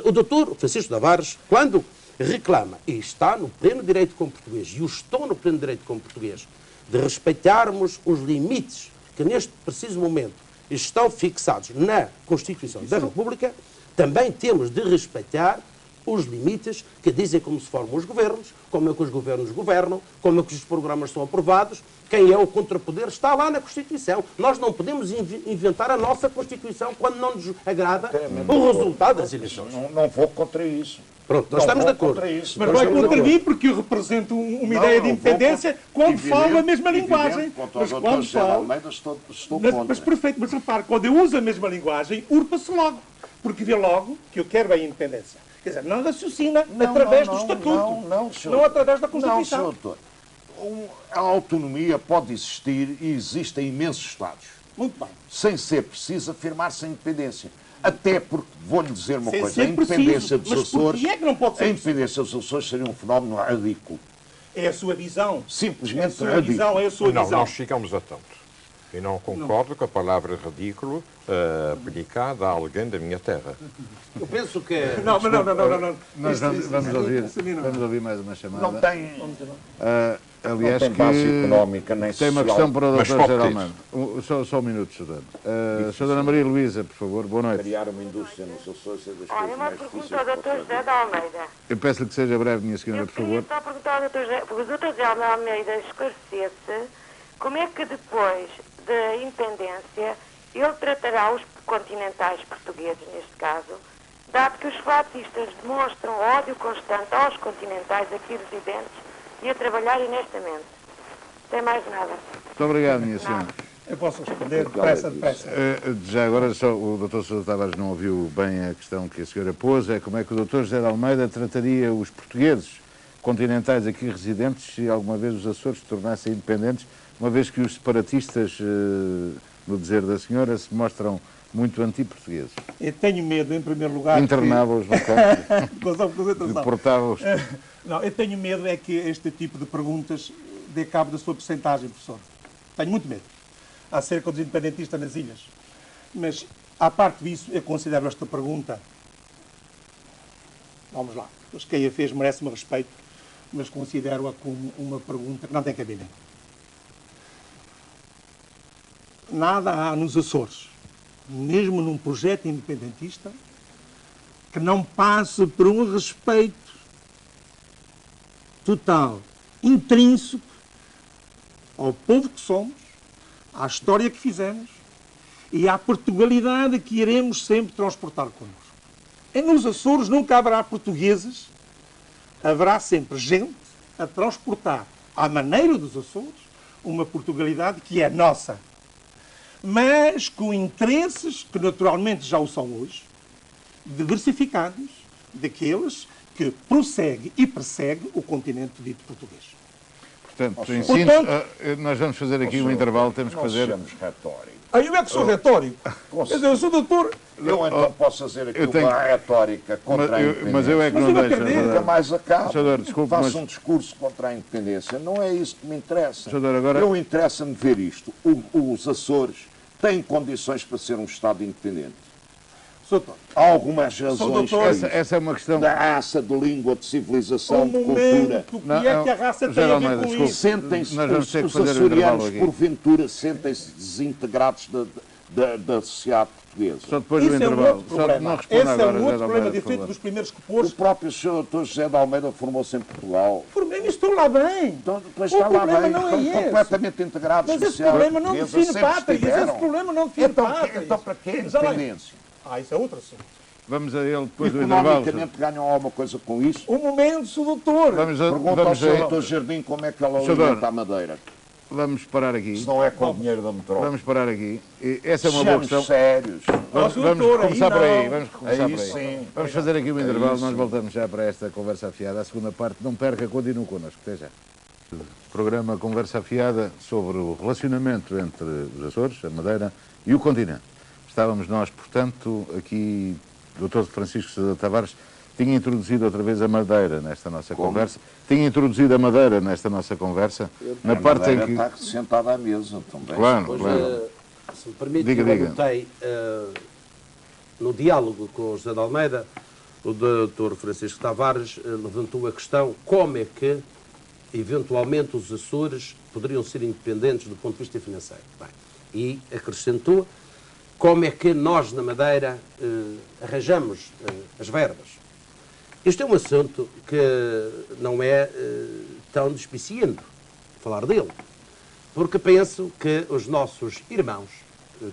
o doutor Francisco Tavares, quando reclama, e está no pleno direito como português, e eu estou no pleno direito como português, de respeitarmos os limites que neste preciso momento estão fixados na Constituição da República, também temos de respeitar os limites que dizem como se formam os governos, como é que os governos governam, como é que os programas são aprovados, quem é o contrapoder, está lá na Constituição. Nós não podemos inventar a nossa Constituição quando não nos agrada o resultado das eleições. Não vou contra isso. Pronto, nós estamos de acordo. Mas vai contra mim porque eu represento uma ideia de independência quando falo a mesma linguagem. Mas quando falo... estou contra. Mas perfeito, mas repare, quando eu uso a mesma linguagem, urpa-se logo. Porque vê logo que eu quero a independência. Quer dizer, não raciocina através do Estatuto, não através da Constituição. Não, senhor doutor. A autonomia pode existir e existem imensos Estados. Muito bem. Sem ser preciso afirmar-se a independência. Até porque, vou-lhe dizer uma coisa, a ser independência preciso. dos Mas Açores... porquê é que não pode ser A independência dos Açores seria um fenómeno ridículo. É a sua visão. Simplesmente É a sua ridículo. visão, é a sua Não, visão. nós chegamos a tanto. E não concordo com a palavra ridículo aplicada a alguém da minha terra. Eu penso que... Não, mas não. Nós vamos ouvir mais uma chamada. Não tem... Aliás, não tem base económica, nem tem uma social. questão para o Mas Dr. pode José ter. Almeida. Só um minuto, Sra. Dona Maria Luísa, por favor, boa noite. Criar uma indústria nos Açores é das Olha, coisas uma mais pergunta difíceis ao para Dr. José fazer. de Almeida. Eu peço-lhe que seja breve, minha senhora, Eu por queria favor. só perguntar ao Dr. José, porque o Dr. José de Almeida esclarecesse como é que depois da independência ele tratará os continentais portugueses, neste caso, dado que os fascistas demonstram ódio constante aos continentais aqui residentes e a trabalhar honestamente. Sem mais nada. Muito obrigado, minha senhora. Eu posso responder depressa. Já agora, só o Dr. Sousa Tavares não ouviu bem a questão que a senhora pôs, é como é que o Dr. José de Almeida trataria os portugueses continentais aqui residentes se alguma vez os Açores se tornassem independentes, uma vez que os separatistas, no dizer da senhora, se mostram muito anti-portugueses. Eu tenho medo, em primeiro lugar... Internava-os no campo, que... deportava-os. Não, eu tenho medo é que este tipo de perguntas dê cabo da sua percentagem, professor. Tenho muito medo. Acerca dos independentistas nas ilhas. Mas, à parte disso, eu considero esta pergunta... Vamos lá. Pois quem a fez merece-me respeito, mas considero-a como uma pergunta que não tem cabimento. Nada há nos Açores, mesmo num projeto independentista, que não passe por um respeito total, intrínseco, ao povo que somos, à história que fizemos e à Portugalidade que iremos sempre transportar connosco. E nos Açores nunca haverá portugueses, haverá sempre gente a transportar, à maneira dos Açores, uma Portugalidade que é nossa, mas com interesses que naturalmente já o são hoje, diversificados daqueles que prossegue e persegue o continente dito português. Portanto, nós vamos fazer aqui um intervalo, temos que fazer... Nós somos retóricos. Eu é que sou retórico. Quer dizer, eu sou doutor... Eu então posso fazer aqui uma retórica contra a independência. Mas eu é que não deixo. Nunca mais acabo. Senador, desculpe, Faço mas... um discurso contra a independência. Não é isso que me interessa. Senador, agora... Eu interessa-me ver isto. Os Açores têm condições para ser um Estado independente. Doutor, Há algumas razões para isso. Essa é uma questão... Da raça, de língua, de civilização, de cultura. momento, o que é que a raça tem a ver com isso? Sentem-se, Nós vamos ter que os fazer o intervalo açorianos, aqui. porventura, sentem-se desintegrados da sociedade portuguesa. Só depois do Isso é um intervalo. outro Só problema. não responda Esse é agora, um José outro de problema Almeida, por diferente favor. dos primeiros que O pôs. próprio Sr. Dr. José de Almeida formou-se em Portugal. Formei-me, estou lá bem. Então, depois O está lá problema bem, não é estão esse. completamente integrados Mas na esse sociedade problema não portuguesa, define sempre pátrias. estiveram. Esse problema não define pátrias. Então para que Já lá- independência? Isso é outro assunto. Vamos a ele depois do intervalo. Economicamente ganham alguma coisa com isso? Um momento, Sr. doutor. Pergunta ao Sr. Dr. Jardim como é que ela Senhor, alimenta a madeira. Vamos parar aqui. Se não é com o dinheiro da metrópole. Vamos parar aqui. E essa é uma boa Sejamos questão. sérios. Vamos doutor, começar aí por aí. não. Vamos começar Aí por aí. sim. Vamos fazer aqui o intervalo. Nós sim. voltamos já para esta conversa afiada. A segunda parte, não perca, continue connosco. Até já. Programa Conversa Afiada sobre o relacionamento entre os Açores, a Madeira e o continente. Estávamos nós, portanto, aqui, o Dr. Francisco Sousa Tavares tinha introduzido outra vez a Madeira nesta nossa conversa. Tinha introduzido a Madeira nesta nossa conversa. Na A parte em Madeira que... está sentada à mesa também. Claro, Pois, claro. se me permite, Diga, eu diga. anotei no diálogo com o José de Almeida, o Dr. Francisco Tavares levantou a questão como é que, eventualmente, os Açores poderiam ser independentes do ponto de vista financeiro. Bem, e acrescentou como é que nós, na Madeira, arranjamos as verbas. Este é um assunto que não é tão despiciento falar dele, porque penso que os nossos irmãos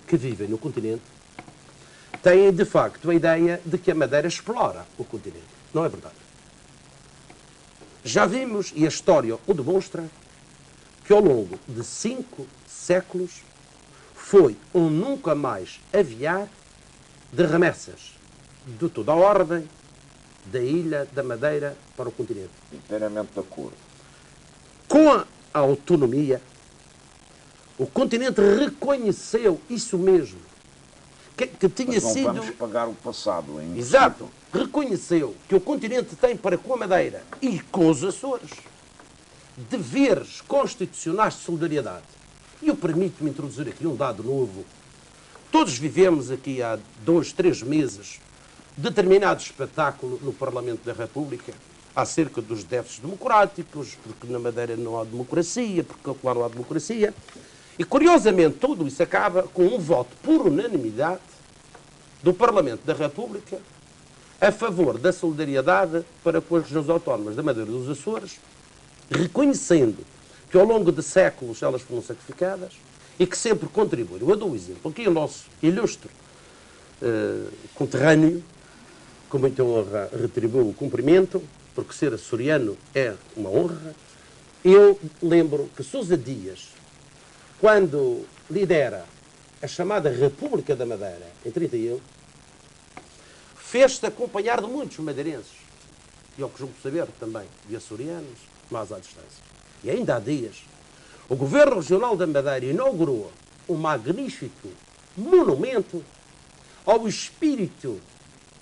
que vivem no continente têm, de facto, a ideia de que a Madeira explora o continente. Não é verdade. Já vimos, e a história o demonstra, que ao longo de 5 séculos foi um nunca mais aviar de remessas de toda a ordem da ilha da Madeira para o continente. Inteiramente de acordo. Com a autonomia, o continente reconheceu isso mesmo, que tinha Mas não sido... vamos pagar o passado, hein? Exato. Reconheceu que o continente tem para com a Madeira e com os Açores deveres constitucionais de solidariedade. E eu permito-me introduzir aqui um dado novo. Todos vivemos aqui há 2, 3 meses determinado espetáculo no Parlamento da República acerca dos déficits democráticos, porque na Madeira não há democracia, porque lá não há democracia. E, curiosamente, tudo isso acaba com um voto por unanimidade do Parlamento da República a favor da solidariedade para com as regiões autónomas da Madeira e dos Açores, reconhecendo que ao longo de séculos elas foram sacrificadas e que sempre contribuíram. Eu dou um exemplo. Aqui o nosso ilustre conterrâneo, com muita honra, retribuiu o cumprimento, porque ser açoriano é uma honra. Eu lembro que Sousa Dias, quando lidera a chamada República da Madeira, em 31, fez-se acompanhar de muitos madeirenses, e ao que julgo saber também, de açorianos, mais à distância. E ainda há dias, o Governo Regional da Madeira inaugurou um magnífico monumento ao espírito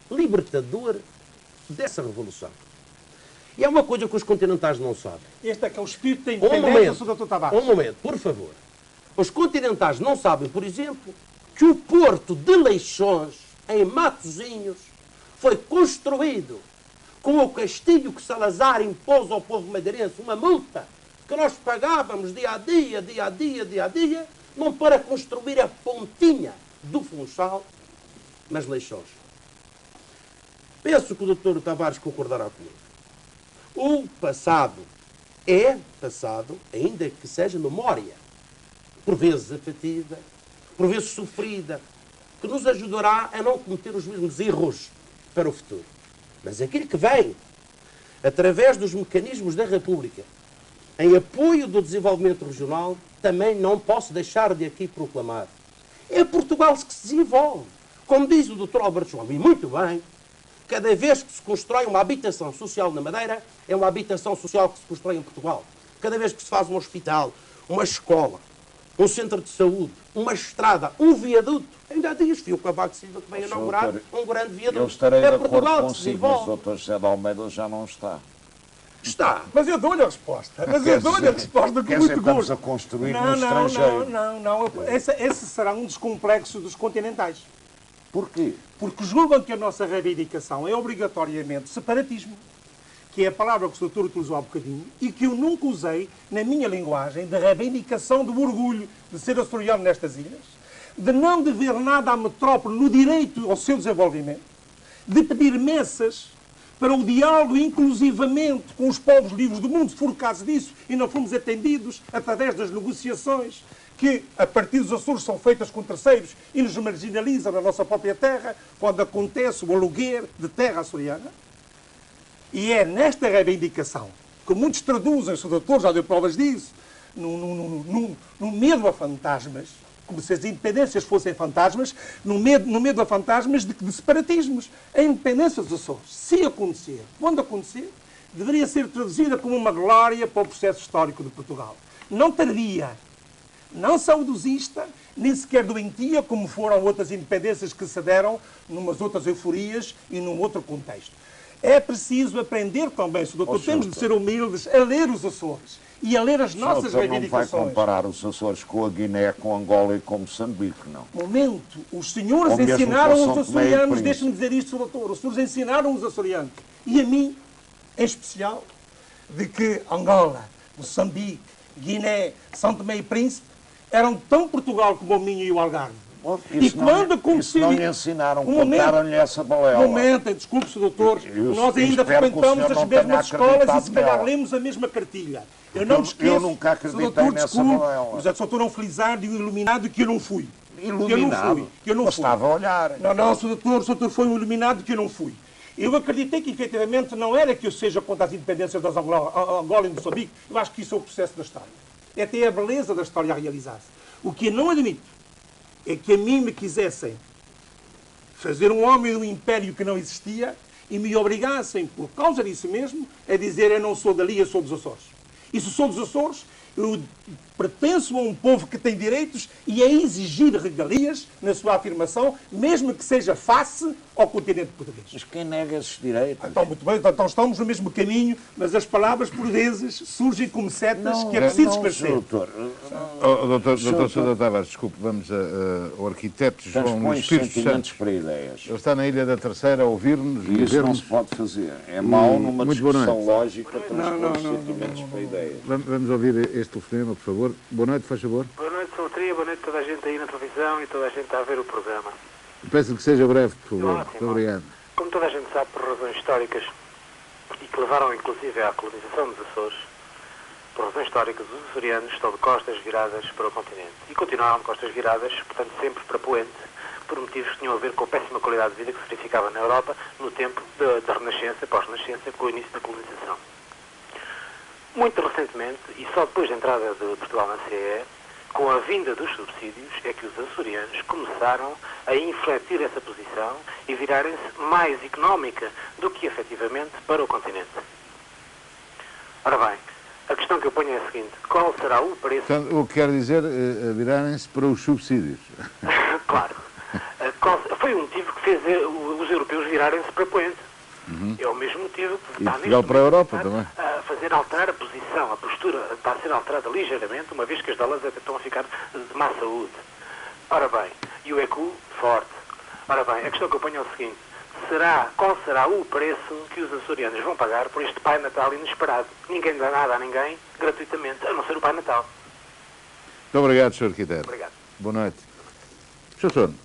libertador dessa revolução. E é uma coisa que os continentais não sabem. Este é que é o espírito da independência do Dr. Tavares. Um momento, por favor. Os continentais não sabem, por exemplo, que o Porto de Leixões, em Matosinhos, foi construído com o castigo que Salazar impôs ao povo madeirense, uma multa que nós pagávamos dia a dia, não para construir a pontinha do Funchal, mas Leixões. Penso que o Dr. Tavares concordará comigo. O passado é passado, ainda que seja memória, por vezes afetiva, por vezes sofrida, que nos ajudará a não cometer os mesmos erros para o futuro. Mas aquilo que vem, através dos mecanismos da República, em apoio do desenvolvimento regional, também não posso deixar de aqui proclamar. É Portugal que se desenvolve. Como diz o Dr. Alberto João, e muito bem, cada vez que se constrói uma habitação social na Madeira, é uma habitação social que se constrói em Portugal. Cada vez que se faz um hospital, uma escola, um centro de saúde, uma estrada, um viaduto, ainda há dias vi o Cavaco Silva que vem inaugurar um grande viaduto. Eu estarei de acordo Portugal consigo, mas o Dr. José de Almeida já não está. Está. Mas eu dou-lhe a resposta. Mas eu dou-lhe a resposta com Quer muito dizer, estamos gosto. a construir Não, no não, estrangeiro. não. Esse será um dos complexos dos continentais. Porquê? Porque julgam que a nossa reivindicação é obrigatoriamente separatismo, que é a palavra que o Dr. utilizou há bocadinho, e que eu nunca usei na minha linguagem de reivindicação do orgulho de ser açoriano nestas ilhas, de não dever nada à metrópole no direito ao seu desenvolvimento, de pedir messas para o diálogo inclusivamente com os povos livres do mundo, se for o caso disso, e não fomos atendidos através das negociações que, a partir dos Açores, são feitas com terceiros e nos marginalizam na nossa própria terra, quando acontece o aluguer de terra açoriana. E é nesta reivindicação que muitos traduzem, o doutor já deu provas disso, num medo a fantasmas, como se as independências fossem fantasmas, no medo a fantasmas de separatismos. A independência dos Açores, se acontecer, quando acontecer, deveria ser traduzida como uma glória para o processo histórico de Portugal. Não tardia, não saudosista, nem sequer doentia, como foram outras independências que se deram numas outras euforias e num outro contexto. É preciso aprender também, Sr. Doutor, temos de ser humildes a ler os Açores e a ler as nossas reivindicações. Não vai comparar os Açores com a Guiné, com Angola e com Moçambique, não. Momento. Os senhores Ou mesmo ensinaram com os São Tomé e açorianos, Príncipe. deixe-me dizer isto, Sr. Doutor, os senhores ensinaram os açorianos, e a mim, em especial, de que Angola, Moçambique, Guiné, São Tomé e Príncipe eram tão Portugal como o Minho e o Algarve. E quando aconteceu... Não lhe ensinaram, contaram-lhe essa balela. Desculpe, Sr. Doutor, nós ainda frequentamos as mesmas escolas e se calhar lemos a mesma cartilha. Eu não me esqueço, eu nunca acreditei nessa balela. Mas é só estou a felizar de um iluminado que eu não fui. Iluminado? Que eu não fui. Estava a olhar. Não, Sr. Doutor foi um iluminado que eu não fui. Eu acreditei que, efetivamente, não era que eu seja contra as independências das Angola e Moçambique. Eu acho que isso é o processo da história. É até a beleza da história a realizar-se. O que eu não admito é que a mim me quisessem fazer um homem de um império que não existia e me obrigassem, por causa disso mesmo, a dizer eu não sou dali, eu sou dos Açores. E se sou dos Açores, eu pertenço a um povo que tem direitos e a exigir regalias na sua afirmação, mesmo que seja face ao continente português. Mas quem nega esses direitos? Então, muito bem, então estamos no mesmo caminho, mas as palavras, por vezes, surgem como setas que é preciso esclarecer. Doutor Sousa Tavares, desculpe, vamos ao arquiteto João Espírito Santos. Para ideias. Ele está na Ilha da Terceira a ouvir-nos E isso não se pode fazer. É mau numa discussão lógica transpor sentimentos para ideias. Vamos ouvir este telefonema, por favor. Boa noite, faz favor. Boa noite, Sr. boa noite a toda a gente aí na televisão e toda a gente está a ver o programa. Peço que seja breve, por favor. Ótimo. Muito obrigado. Como toda a gente sabe, por razões históricas, e que levaram inclusive à colonização dos Açores, por razões históricas, os açorianos estão de costas viradas para o continente. E continuaram de costas viradas, portanto sempre para Poente, por motivos que tinham a ver com a péssima qualidade de vida que se verificava na Europa no tempo da Renascença, pós-Renascença, com o início da colonização. Muito recentemente, e só depois da entrada de Portugal na CE, com a vinda dos subsídios, é que os açorianos começaram a infletir essa posição e virarem-se mais económica do que efetivamente para o continente. Ora bem, a questão que eu ponho é a seguinte: qual será o preço... Portanto, o que quer dizer virarem-se para os subsídios? Claro. Foi o motivo que fez os europeus virarem-se para Poente. É o mesmo motivo que está Portugal para a Europa também. A fazer alterar a posição, a postura está a ser alterada ligeiramente, uma vez que as dólares até estão a ficar de má saúde. Ora bem, e o ECU forte. Ora bem, a questão que eu ponho é o seguinte: qual será o preço que os açorianos vão pagar por este Pai Natal inesperado? Ninguém dá nada a ninguém gratuitamente, a não ser o Pai Natal. Muito obrigado, Sr. Arquiteto. Obrigado. Boa noite. Sr. Torno,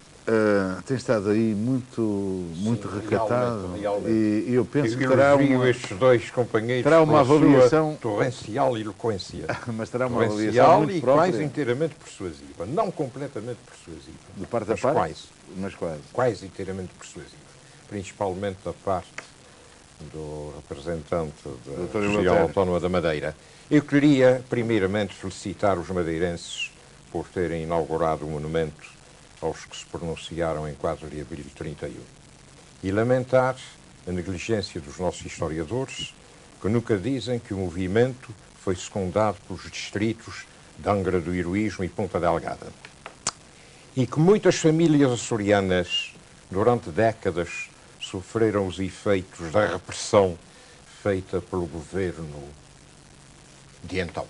tem estado aí muito recatado realmente. E eu penso que eu terá estes dois companheiros terá uma avaliação torrencial eloquência. Mas terá uma avaliação torrencial muito e própria. quase inteiramente persuasiva. Não completamente persuasiva. De parte a mas parte? quase. Mas quase. Quase inteiramente persuasiva. Principalmente da parte do representante da região autónoma da Madeira. Eu queria, primeiramente, felicitar os madeirenses por terem inaugurado o monumento aos que se pronunciaram em 4 de abril de 31. E lamentar a negligência dos nossos historiadores, que nunca dizem que o movimento foi secundado pelos distritos de Angra do Heroísmo e Ponta Delgada. E que muitas famílias açorianas, durante décadas, sofreram os efeitos da repressão feita pelo governo de então.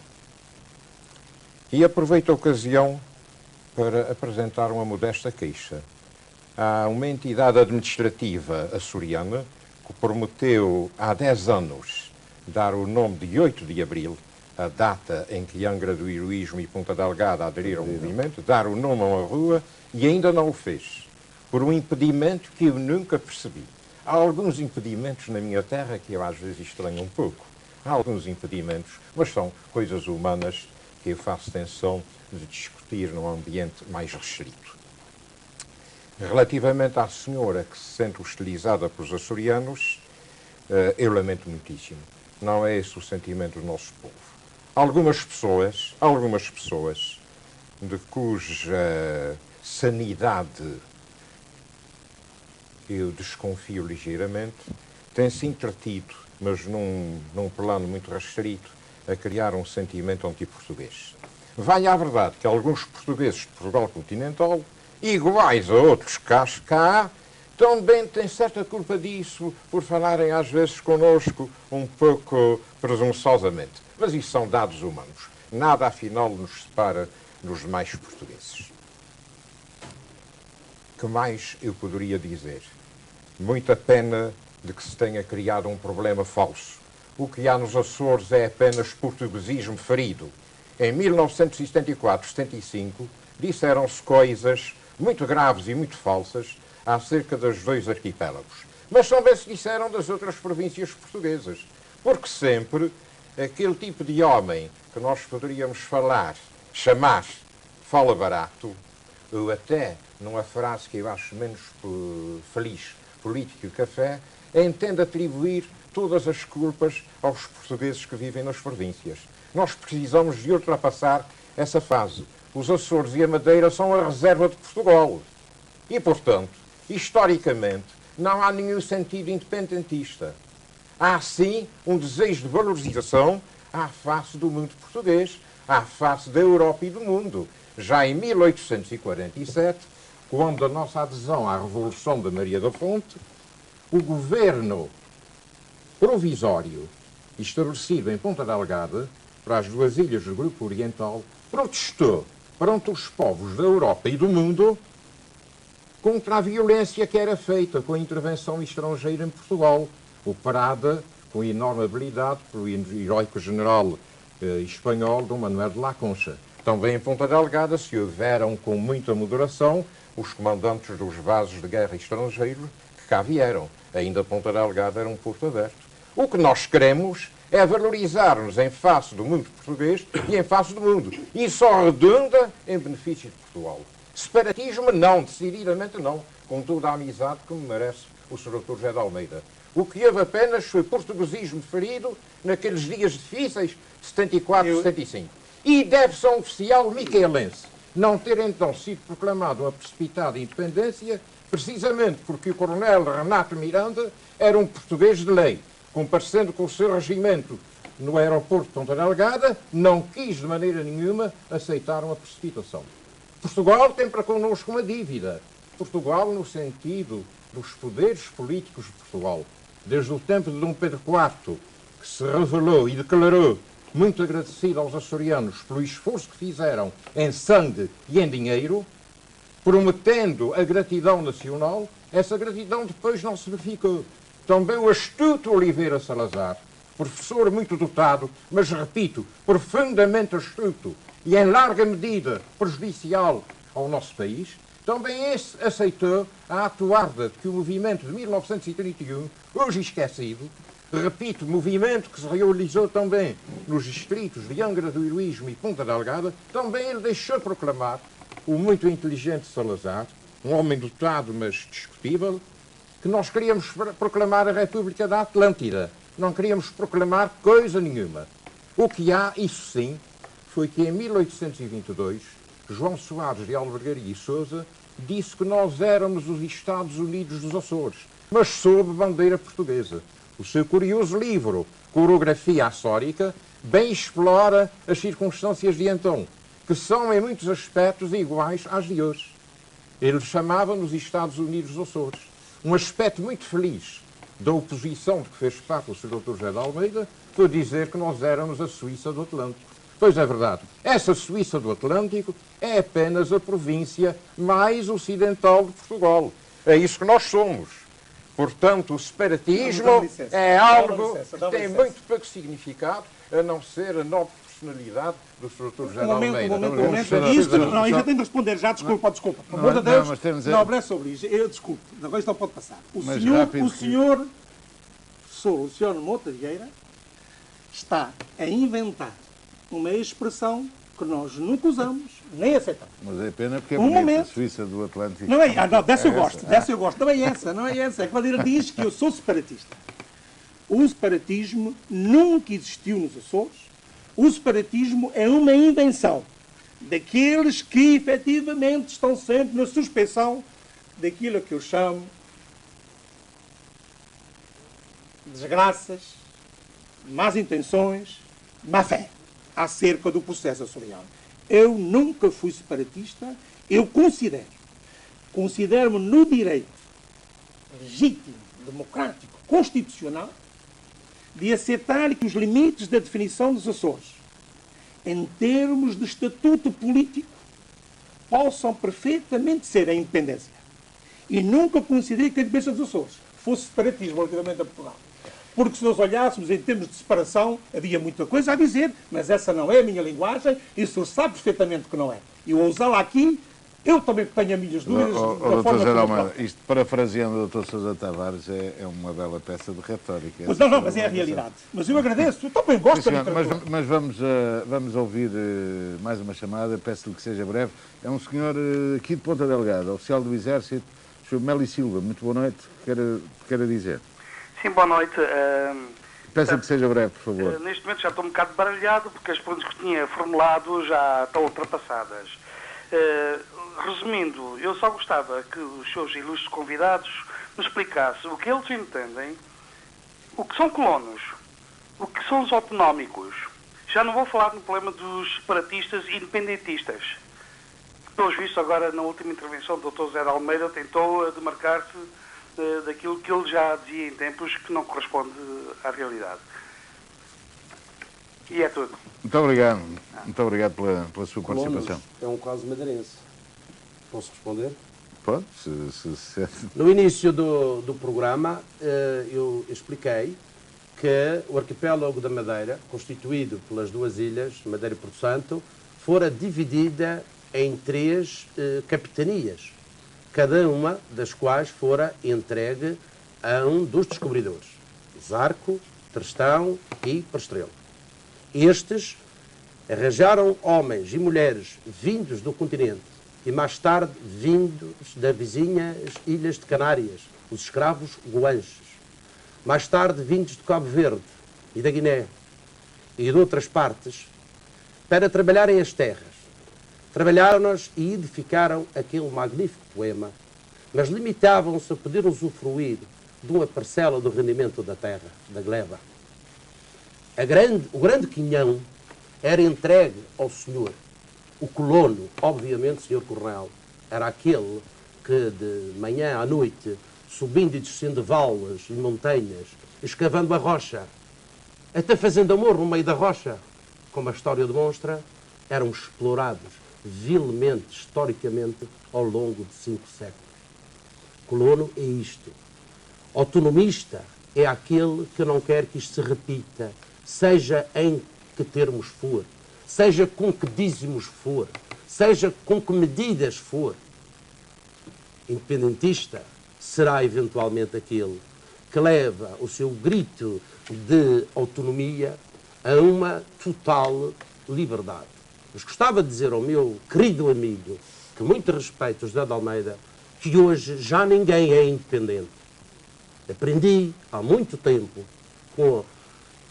E aproveito a ocasião para apresentar uma modesta queixa. Há uma entidade administrativa açoriana que prometeu há 10 anos dar o nome de 8 de abril, a data em que Angra do Heroísmo e Ponta Delgada aderiram ao movimento, dar o nome a uma rua e ainda não o fez, por um impedimento que eu nunca percebi. Há alguns impedimentos na minha terra que eu às vezes estranho um pouco. Há alguns impedimentos, mas são coisas humanas que eu faço tensão de discutir num ambiente mais restrito. Relativamente à senhora que se sente hostilizada pelos açorianos, eu lamento muitíssimo. Não é esse o sentimento do nosso povo. Algumas pessoas de cuja sanidade eu desconfio ligeiramente, têm-se entretido, mas num plano muito restrito, a criar um sentimento anti-português. Vai à verdade que alguns portugueses de Portugal continental, iguais a outros cá, também têm certa culpa disso por falarem às vezes connosco um pouco presunçosamente. Mas isso são dados humanos. Nada, afinal, nos separa dos demais portugueses. Que mais eu poderia dizer? Muita pena de que se tenha criado um problema falso. O que há nos Açores é apenas portuguesismo ferido. Em 1974, 75, disseram-se coisas muito graves e muito falsas acerca dos dois arquipélagos. Mas também se disseram das outras províncias portuguesas, porque sempre aquele tipo de homem que nós poderíamos chamar fala barato, ou até, numa frase que eu acho menos feliz, político e café, entende atribuir todas as culpas aos portugueses que vivem nas províncias. Nós precisamos de ultrapassar essa fase. Os Açores e a Madeira são a reserva de Portugal. E, portanto, historicamente, não há nenhum sentido independentista. Há, sim, um desejo de valorização à face do mundo português, à face da Europa e do mundo. Já em 1847, quando a nossa adesão à Revolução de Maria da Fonte, o governo provisório estabelecido em Ponta Delgada, para as duas ilhas do Grupo Oriental, protestou perante os povos da Europa e do mundo contra a violência que era feita com a intervenção estrangeira em Portugal, operada com enorme habilidade pelo heroico general espanhol Dom Manuel de la Concha. Também em Ponta Delgada se houveram com muita moderação os comandantes dos vasos de guerra estrangeiros que cá vieram. Ainda Ponta Delgada era um porto aberto. O que nós queremos é valorizar-nos em face do mundo português e em face do mundo. E só redunda em benefício de Portugal. Separatismo não, decididamente não, com toda a amizade que me merece o Sr. Dr. José de Almeida. O que houve apenas foi portuguesismo ferido naqueles dias difíceis de 74, 75. E deve-se a um oficial micaelense não ter então sido proclamado uma precipitada independência, precisamente porque o coronel Renato Miranda era um português de lei, comparecendo com o seu regimento no aeroporto de Ponta Delgada, não quis de maneira nenhuma aceitar uma precipitação. Portugal tem para connosco uma dívida. Portugal no sentido dos poderes políticos de Portugal. Desde o tempo de Dom Pedro IV, que se revelou e declarou muito agradecido aos açorianos pelo esforço que fizeram em sangue e em dinheiro, prometendo a gratidão nacional, essa gratidão depois não se verificou. Também o astuto Oliveira Salazar, professor muito dotado, mas, repito, profundamente astuto e em larga medida prejudicial ao nosso país, também esse aceitou a atuarda que o movimento de 1931, hoje esquecido, repito, movimento que se realizou também nos distritos de Angra do Heroísmo e Ponta Delgada, também ele deixou proclamar o muito inteligente Salazar, um homem dotado mas discutível, que nós queríamos proclamar a República da Atlântida. Não queríamos proclamar coisa nenhuma. O que há, isso sim, foi que em 1822, João Soares de Albergaria e Sousa disse que nós éramos os Estados Unidos dos Açores, mas sob bandeira portuguesa. O seu curioso livro, Corografia Açórica, bem explora as circunstâncias de então, que são em muitos aspectos iguais às de hoje. Ele chamava-nos Estados Unidos dos Açores. Um aspecto muito feliz da oposição de que fez parte o Sr. Dr. José de Almeida foi dizer que nós éramos a Suíça do Atlântico. Pois é verdade, essa Suíça do Atlântico é apenas a província mais ocidental de Portugal. É isso que nós somos. Portanto, o separatismo é algo que tem muito pouco significado, a não ser a nobre personalidade do Sr. Dr. José de Almeida. Não, eu já tenho de responder, já, desculpa. Por amor de Deus, não é sobre isso. Eu desculpe, agora isto não pode passar. O senhor professor Luciano Mota Vieira está a inventar uma expressão que nós nunca usamos, nem aceitamos. Mas é pena porque é bonita, a Suíça do Atlântico. Não é, não, dessa eu gosto, não é essa. É que Madeira diz que eu sou separatista. O separatismo nunca existiu nos Açores. O separatismo é uma invenção daqueles que efetivamente estão sempre na suspeição daquilo que eu chamo de desgraças, más intenções, má fé acerca do processo açoriano. Eu nunca fui separatista, eu considero-me no direito legítimo, democrático, constitucional, de aceitar que os limites da definição dos Açores, em termos de estatuto político, possam perfeitamente ser a independência. E nunca considerei que a independência dos Açores fosse separatismo relativamente a Portugal. Porque se nós olhássemos em termos de separação, havia muita coisa a dizer, mas essa não é a minha linguagem e o senhor sabe perfeitamente que não é. Eu vou usá-la aqui Eu também tenho as minhas dúvidas da Dr. forma José como... Almeida, isto parafraseando o Dr. Sousa Tavares é uma bela peça de retórica. Mas não, mas é a realidade. Mas eu agradeço, eu também gosto Sim, da senhor, literatura. mas vamos ouvir mais uma chamada, peço-lhe que seja breve. É um senhor aqui de Ponta Delgada, oficial do Exército, Sr. Meli Silva. Muito boa noite, quero dizer. Sim, boa noite. Peço que seja breve, por favor. Neste momento já estou um bocado baralhado porque as perguntas que tinha formulado já estão ultrapassadas. Resumindo, eu só gostava que os seus ilustres convidados me explicassem o que eles entendem, o que são colonos, o que são os autonómicos. Já não vou falar no problema dos separatistas e independentistas. Pelos vistos, agora, na última intervenção, o Dr. José de Almeida tentou demarcar-se daquilo que ele já dizia em tempos que não corresponde à realidade. E é tudo. Muito obrigado pela sua participação. É um caso madeirense. Posso responder? Pode, No início do programa, eu expliquei que o arquipélago da Madeira, constituído pelas duas ilhas, Madeira e Porto Santo, fora dividida em 3 capitanias, cada uma das quais fora entregue a um dos descobridores, Zarco, Tristão e Pastrelo. Estes arranjaram homens e mulheres vindos do continente e mais tarde vindos das vizinhas ilhas de Canárias, os escravos guanches. Mais tarde vindos de Cabo Verde e da Guiné e de outras partes para trabalharem as terras. Trabalharam-nas e edificaram aquele magnífico poema, mas limitavam-se a poder usufruir de uma parcela do rendimento da terra, da gleba. O grande quinhão era entregue ao senhor. O colono, obviamente, senhor coronel, era aquele que de manhã à noite, subindo e descendo vales e montanhas, escavando a rocha, até fazendo amor no meio da rocha, como a história demonstra, eram explorados vilmente, historicamente, ao longo de 5 séculos. Colono é isto. Autonomista é aquele que não quer que isto se repita, seja em que termos for, seja com que dízimos for, seja com que medidas for. Independentista será eventualmente aquele que leva o seu grito de autonomia a uma total liberdade. Mas gostava de dizer ao meu querido amigo, que muito respeito, José de Almeida, que hoje já ninguém é independente. Aprendi há muito tempo, com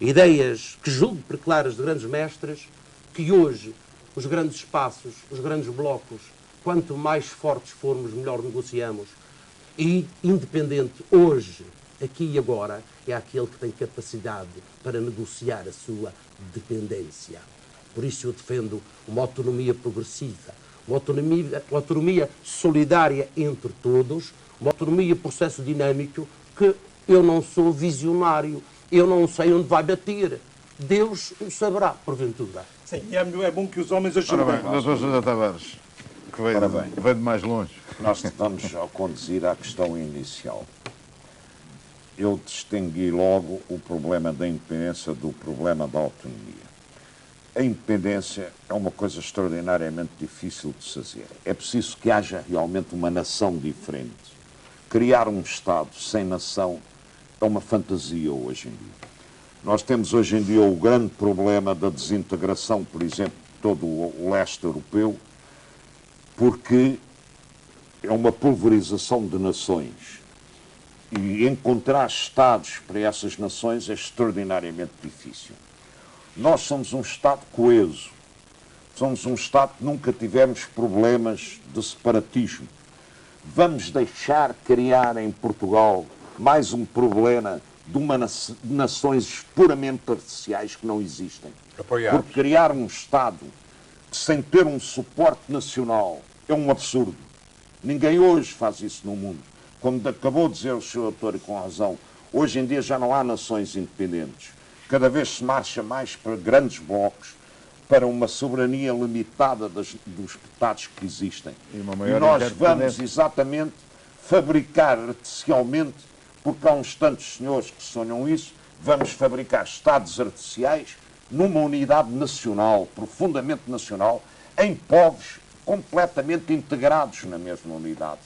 ideias que julgo preclaras de grandes mestres, que hoje os grandes espaços, os grandes blocos, quanto mais fortes formos, melhor negociamos. E independente hoje, aqui e agora, é aquele que tem capacidade para negociar a sua dependência. Por isso eu defendo uma autonomia progressiva, uma autonomia solidária entre todos, uma autonomia processo dinâmico, que eu não sou visionário, eu não sei onde vai bater. Deus o saberá, porventura. Sim, é bom que os homens ajudem. Ora bem, Dr. José Tavares, que veio de mais longe. Nós vamos ao conduzir à questão inicial. Eu distingui logo o problema da independência do problema da autonomia. A independência é uma coisa extraordinariamente difícil de se fazer. É preciso que haja realmente uma nação diferente. Criar um Estado sem nação é uma fantasia hoje em dia. Nós temos hoje em dia o grande problema da desintegração, por exemplo, de todo o leste europeu, porque é uma pulverização de nações. E encontrar Estados para essas nações é extraordinariamente difícil. Nós somos um Estado coeso. Somos um Estado que nunca tivemos problemas de separatismo. Vamos deixar criar em Portugal mais um problema de nações puramente artificiais que não existem. Apoiados. Porque criar um Estado sem ter um suporte nacional é um absurdo. Ninguém hoje faz isso no mundo. Como acabou de dizer o Sr. Doutor, e com razão, hoje em dia já não há nações independentes. Cada vez se marcha mais para grandes blocos, para uma soberania limitada dos Estados que existem. E nós vamos exatamente fabricar artificialmente, porque há uns tantos senhores que sonham isso, vamos fabricar Estados artificiais numa unidade nacional, profundamente nacional, em povos completamente integrados na mesma unidade.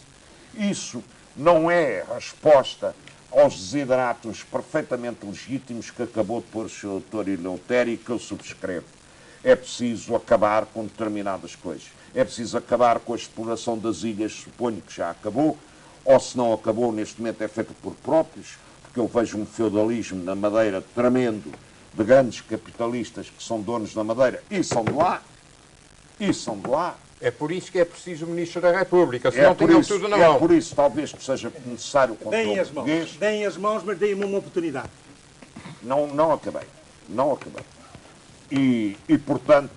Isso não é resposta aos desideratos perfeitamente legítimos que acabou de pôr o Sr. Dr. Eleutério e que eu subscrevo. É preciso acabar com determinadas coisas. É preciso acabar com a exploração das ilhas, suponho que já acabou, ou se não acabou, neste momento é feito por próprios, porque eu vejo um feudalismo na Madeira tremendo, de grandes capitalistas que são donos da Madeira e são de lá. E são de lá. É por isso que é preciso o Ministro da República, senão tinham tudo na mão. É por isso, talvez, que seja necessário o controle português. Deem as mãos, mas deem-me uma oportunidade. Não acabei. Não acabei. E, portanto,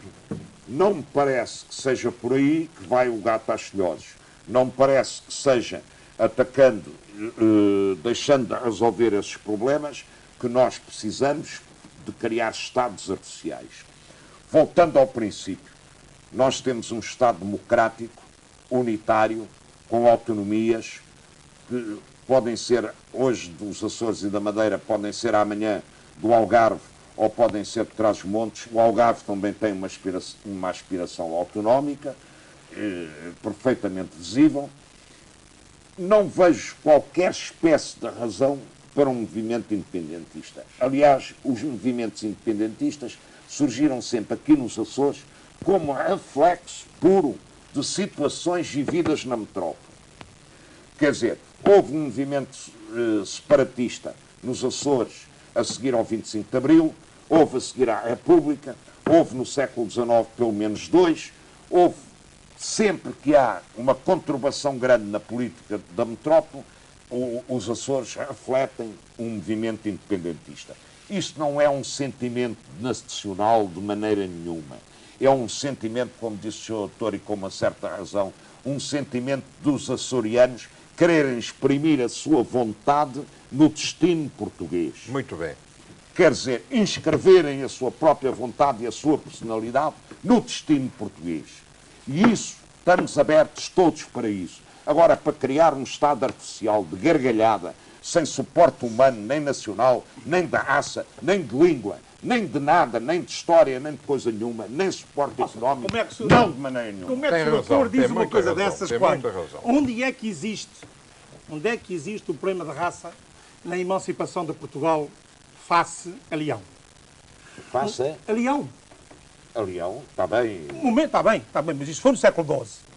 não me parece que seja por aí que vai o gato às filhoses. Não me parece que seja atacando, deixando de resolver esses problemas, que nós precisamos de criar Estados artificiais. Voltando ao princípio, nós temos um Estado democrático, unitário, com autonomias, que podem ser hoje dos Açores e da Madeira, podem ser amanhã do Algarve, ou podem ser de Trás-os-Montes. O Algarve também tem uma aspiração autonómica, perfeitamente visível. Não vejo qualquer espécie de razão para um movimento independentista. Aliás, os movimentos independentistas surgiram sempre aqui nos Açores como reflexo puro de situações vividas na metrópole. Quer dizer, houve um movimento separatista nos Açores a seguir ao 25 de Abril, houve a seguir à República, houve no século XIX pelo menos dois, houve sempre que há uma conturbação grande na política da metrópole, os Açores refletem um movimento independentista. Isto não é um sentimento nacional de maneira nenhuma. É um sentimento, como disse o Sr. Doutor, e com uma certa razão, um sentimento dos açorianos quererem exprimir a sua vontade no destino português. Muito bem. Quer dizer, inscreverem a sua própria vontade e a sua personalidade no destino português. E isso, estamos abertos todos para isso. Agora, para criar um Estado artificial de gargalhada, sem suporte humano, nem nacional, nem de raça, nem de língua, nem de nada, nem de história, nem de coisa nenhuma, nem suporte económico, não de maneira nenhuma. Como é que o doutor diz uma coisa dessas quando? Onde é que existe o problema de raça na emancipação de Portugal face a Leão? Face a Leão. A Leão, está bem. Um momento, está bem, mas isso foi no século XII.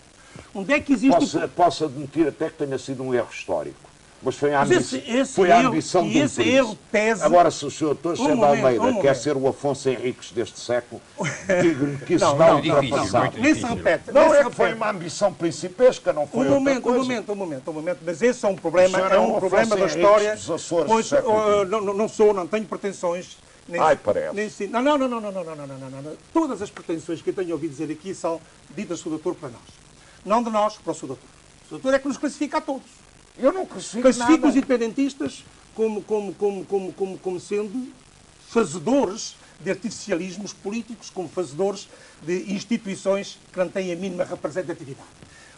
Onde é que existe... Posso admitir até que tenha sido um erro histórico. Mas foi a ambição, de um erro tese... Agora, se o Sr. Dr. José de Almeida quer ser o Afonso Henriques deste século, digo-lhe que isso não ultrapassado. Nem se repete. Não é que foi uma ambição principesca, não foi outra coisa. Um momento. Mas esse é um problema, da história. Pois, não tenho pretensões... Ai, parece. Não. Todas as pretensões que eu tenho ouvido dizer aqui são ditas do doutor para nós. Não de nós para o seu doutor. O seu doutor é que nos classifica a todos. Eu não classifico Classifica os independentistas como sendo fazedores de artificialismos políticos, como fazedores de instituições que não têm a mínima representatividade.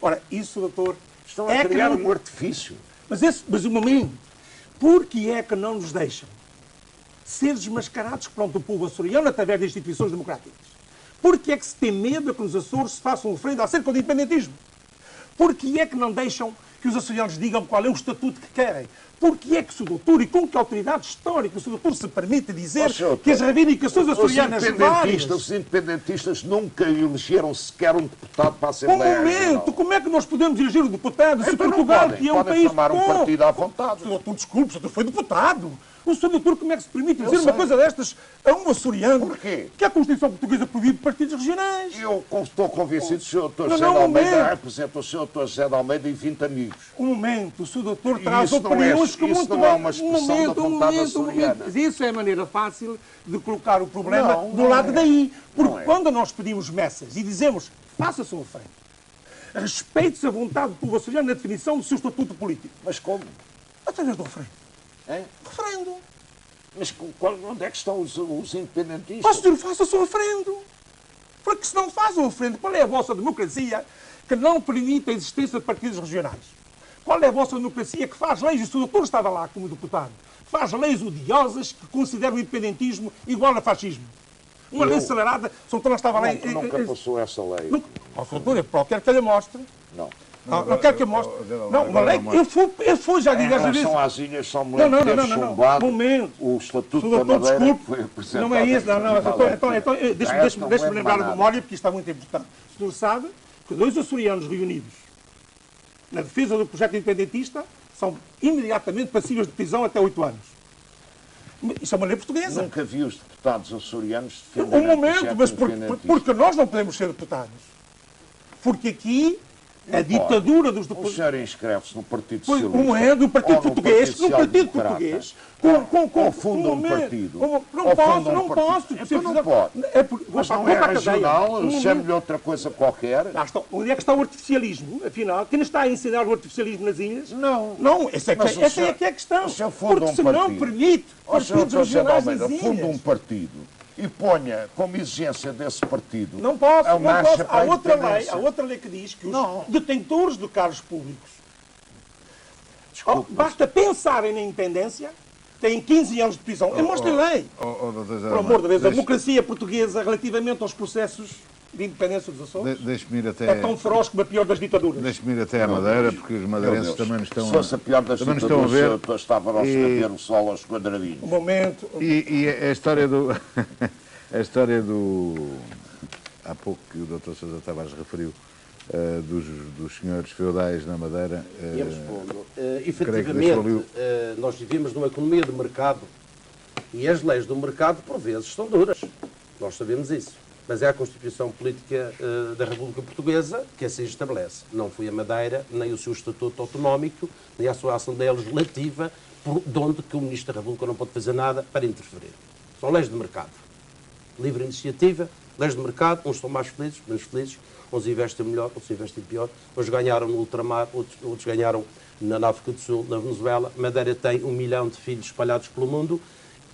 Ora, isso, doutor... Estão a criar um artifício. Mas um momento. Por que é que não nos deixam ser desmascarados perante o povo açoriano através de instituições democráticas? Por que é que se tem medo que nos Açores se façam referendo acerca do independentismo? Por que é que não deixam que os açorianos digam qual é o estatuto que querem? Por que é que o doutor, e com que autoridade histórica o doutor se permite dizer que as reivindicações açorianas várias... Os independentistas nunca elegeram sequer um deputado para a Assembleia. Um momento, como é que nós podemos eleger um deputado se Portugal, que é um país... Podem formar um partido à vontade. Doutor, desculpe, o doutor foi deputado. O senhor doutor, como é que se permite dizer uma coisa destas a um açoriano? Porquê? Que a Constituição Portuguesa proíbe partidos regionais. Eu estou convencido que o senhor doutor José de Almeida representa o senhor doutor José de Almeida e 20 amigos. Um momento, o senhor doutor traz opiniões que muito... Isso não é uma expressão da vontade açoriana. Mas isso é a maneira fácil de colocar o problema do lado daí. Porque quando nós pedimos messas e dizemos, faça-se um ofrenda, respeite-se a vontade do povo açoriano na definição do seu estatuto político. Mas como? Através do ofrenda. É? Referendo. Mas onde é que estão os independentistas? Ó, senhor, faça-se o referendo. Porque se não faz o referendo, qual é a vossa democracia que não permite a existência de partidos regionais? Qual é a vossa democracia que faz leis, e o senhor doutor estava lá como deputado, faz leis odiosas que consideram o independentismo igual a fascismo? Uma lei acelerada, o Sr. Doutor não estava lá... Nunca passou essa lei. Ó, Sr. Doutor, eu quero que ele mostre. Não. Não quero que eu mostre. Não, uma lei... Eu fui já digo às vezes... São as ilhas, só me lembro de ter chumbado o Estatuto da Madeira que foi apresentado. Não é isso, então deixe-me lembrar a memória, porque isto é muito importante. O senhor sabe que 2 açorianos reunidos na defesa do projeto independentista são imediatamente passíveis de prisão até 8 anos. Isso é uma lei portuguesa. Nunca vi os deputados açorianos defenderem um momento, mas porque nós não podemos ser deputados. Porque aqui a ditadura dos deputados... O senhor inscreve-se no Partido Socialista. Um é do Partido Português, no Partido Português, ou funda um partido. Não posso. Então não pode. Mas não é regional, chame-lhe outra coisa qualquer. Onde é que está o artificialismo, afinal? Quem está a ensinar o artificialismo nas ilhas? Não. Não, essa é que é a questão. Porque se não permite partidos regionais nas ilhas. Funda um partido e ponha como exigência desse partido... Não posso. Há outra lei que diz que os detentores de cargos públicos, basta pensarem na independência, têm 15 anos de prisão. Eu mostro lei. Por amor de Deus, a democracia portuguesa relativamente aos processos de independência dos Açores é tão feroz como a pior das ditaduras. Deixe-me ir até à Madeira, porque os madeirenses também estão Se fosse a pior das ditaduras, eu estava a escrever o sol aos quadradinhos. Um momento. E a história do... a história do... Há pouco que o Dr. Sousa Tavares referiu, dos senhores feudais na Madeira... Eu respondo. Efetivamente, nós vivemos numa economia de mercado e as leis do mercado, por vezes, são duras. Nós sabemos isso. Mas é a Constituição Política da República Portuguesa que assim estabelece. Não foi a Madeira, nem o seu Estatuto Autonómico, nem a sua Assembleia Legislativa, de onde que o Ministro da República não pode fazer nada para interferir. São leis de mercado. Livre iniciativa, leis de mercado, uns são mais felizes, menos felizes, uns investem melhor, outros investem pior, uns ganharam no ultramar, outros ganharam na África do Sul, na Venezuela. Madeira tem 1 milhão de filhos espalhados pelo mundo,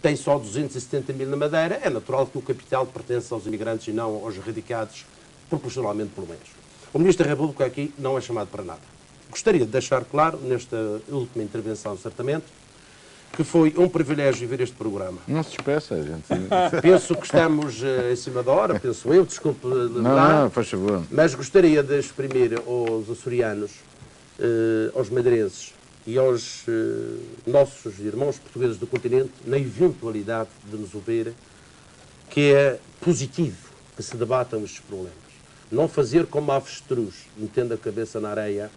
tem só 270 mil na Madeira. É natural que o capital pertença aos imigrantes e não aos radicados, proporcionalmente pelo menos. O Ministro da República aqui não é chamado para nada. Gostaria de deixar claro, nesta última intervenção, certamente, que foi um privilégio ver este programa. Não se despeça, gente. Penso que estamos em cima da hora, penso eu, desculpe não, faz favor. Mas gostaria de exprimir aos açorianos, aos madeirenses e aos nossos irmãos portugueses do continente, na eventualidade de nos ouvir, que é positivo que se debatam estes problemas. Não fazer como a avestruz, metendo a cabeça na areia,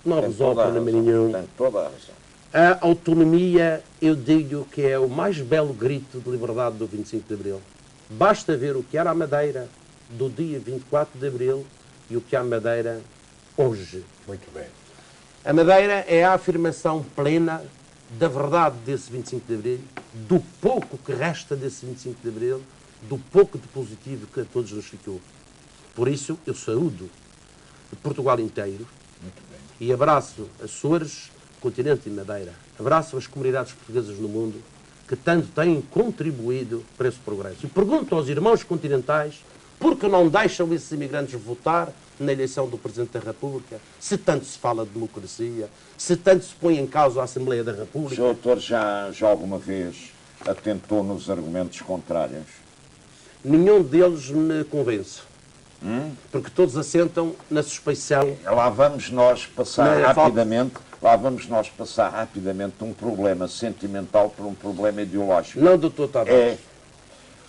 não resolve problema nenhum. Tem toda a razão. A autonomia, eu digo que é o mais belo grito de liberdade do 25 de Abril. Basta ver o que era a Madeira do dia 24 de Abril e o que há a Madeira hoje. Muito bem. A Madeira é a afirmação plena da verdade desse 25 de Abril, do pouco que resta desse 25 de Abril, do pouco de positivo que a todos nos ficou. Por isso, eu saúdo Portugal inteiro e abraço Açores, continente e Madeira. Abraço as comunidades portuguesas no mundo que tanto têm contribuído para esse progresso. E pergunto aos irmãos continentais por que não deixam esses imigrantes votar na eleição do Presidente da República, se tanto se fala de democracia, se tanto se põe em causa a Assembleia da República. O Sr. Doutor já alguma vez atentou nos argumentos contrários? Nenhum deles me convence. Porque todos assentam na suspeição. Lá vamos nós passar rapidamente um problema sentimental para um problema ideológico. Não, doutor Tavares.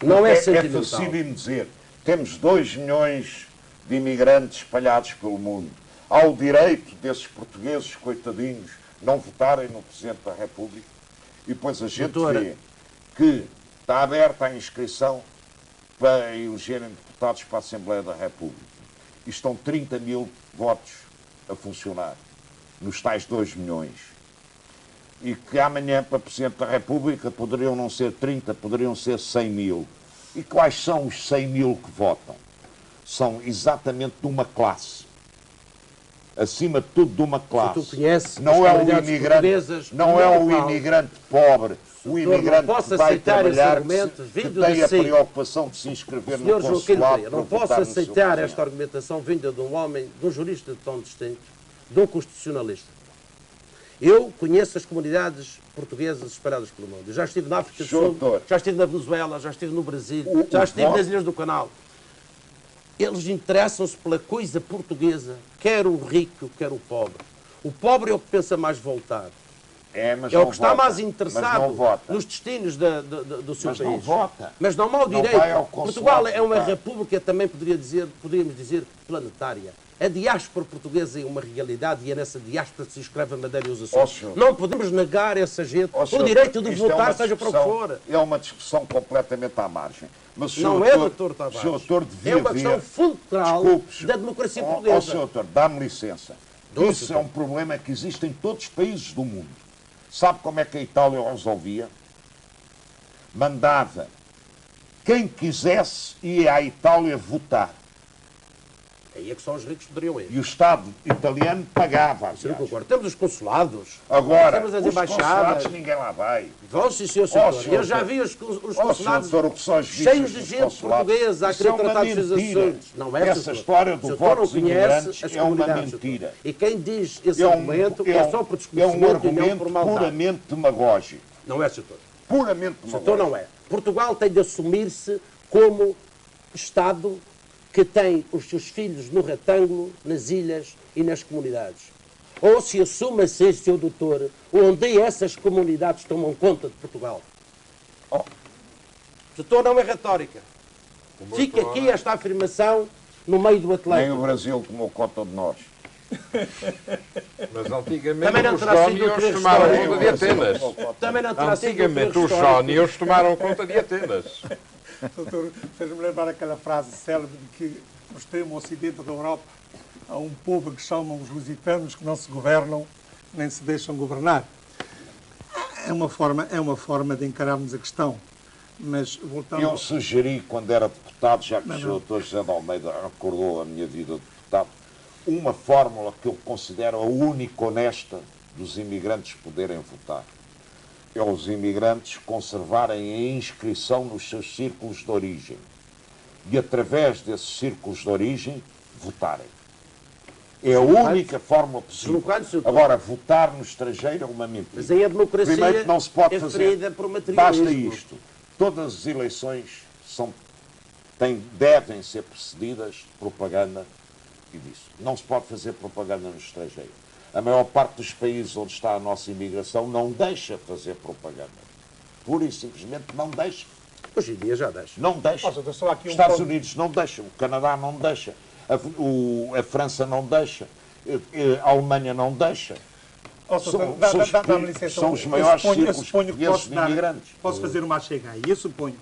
Não é sentimental. É facílimo dizer. Temos 2 milhões de imigrantes espalhados pelo mundo. Há o direito desses portugueses, coitadinhos, não votarem no Presidente da República. E depois a gente vê que está aberta a inscrição para elegerem deputados para a Assembleia da República. E estão 30 mil votos a funcionar, nos tais 2 milhões. E que amanhã, para Presidente da República, poderiam não ser 30, poderiam ser 100 mil. E quais são os 100 mil que votam? São exatamente de uma classe. Acima de tudo, de uma classe. Se tu conheces não é o imigrante, não é o imigrante pobre, o imigrante que vai trabalhar, que tem a preocupação de se inscrever no consulado. Não posso aceitar esta argumentação vinda de um homem, de um jurista tão distinto, de um constitucionalista. Eu conheço as comunidades portuguesas espalhadas pelo mundo. Eu já estive na África do Sul, já estive na Venezuela, já estive no Brasil, já estive nas Ilhas do Canal. Eles interessam-se pela coisa portuguesa, quer o rico, quer o pobre. O pobre é o que pensa mais voltar. É o que está mais interessado nos destinos do seu país. Não vota. Mas não mal direito. Portugal é uma república, também poderíamos dizer, planetária. A diáspora portuguesa é uma realidade e é nessa diáspora que se escreve a Madeira e os Açores. Não podemos negar essa gente o direito de votar, seja para o que for. É uma discussão completamente à margem. Mas não é, doutor Tavares. É uma questão fulcral da democracia portuguesa. Sr. doutor, dá-me licença. Isso é um problema que existe em todos os países do mundo. Sabe como é que a Itália o resolvia? Mandava quem quisesse ir à Itália votar. Aí é que só os ricos poderiam ir. E o Estado italiano pagava. Temos os consulados. Agora, temos as embaixadas. Ninguém lá vai. Vão, sim, senhor. Eu já vi os consulados cheios de gente portuguesa a querer tratar dos seus assuntos. Não é essa história do voto dos imigrantes é uma mentira. E quem diz esse argumento é só por desconhecimento e não por maldade. Puramente demagógico. Não é, doutor? Puramente demagógico. Doutor, não é. Portugal tem de assumir-se como Estado que tem os seus filhos no retângulo, nas ilhas e nas comunidades. Ou se assume a ser, seu doutor, onde essas comunidades tomam conta de Portugal. Doutor, não é retórica. Fica aqui esta afirmação no meio do Atlântico. Nem o Brasil tomou conta de nós. Mas antigamente os jónios tomaram conta de Atenas. Antigamente os jónios tomaram conta de Atenas. Doutor, fez-me lembrar aquela frase célebre de que no extremo ocidente da Europa há um povo que chamam os lusitanos que não se governam nem se deixam governar. É uma forma de encararmos a questão. Mas voltando... Eu sugeri, quando era deputado, já que o Dr. José de Almeida recordou a minha vida de deputado, uma fórmula que eu considero a única honesta dos imigrantes poderem votar. É os imigrantes conservarem a inscrição nos seus círculos de origem e, através desses círculos de origem, votarem. É a única forma possível. Agora, votar no estrangeiro é uma mentira. Mas aí a democracia primeiro, não se pode é fazer. ferida por materialismo. Basta isto. Todas as eleições devem ser precedidas de propaganda e disso. Não se pode fazer propaganda no estrangeiro. A maior parte dos países onde está a nossa imigração não deixa fazer propaganda. Pura e simplesmente não deixa. Hoje em dia já deixa. Não deixa. Os Estados Unidos não deixam, o Canadá não deixa, a França não deixa, a Alemanha não deixa. São os maiores círculos portugueses de imigrantes. Posso fazer uma chega aí. Eu suponho,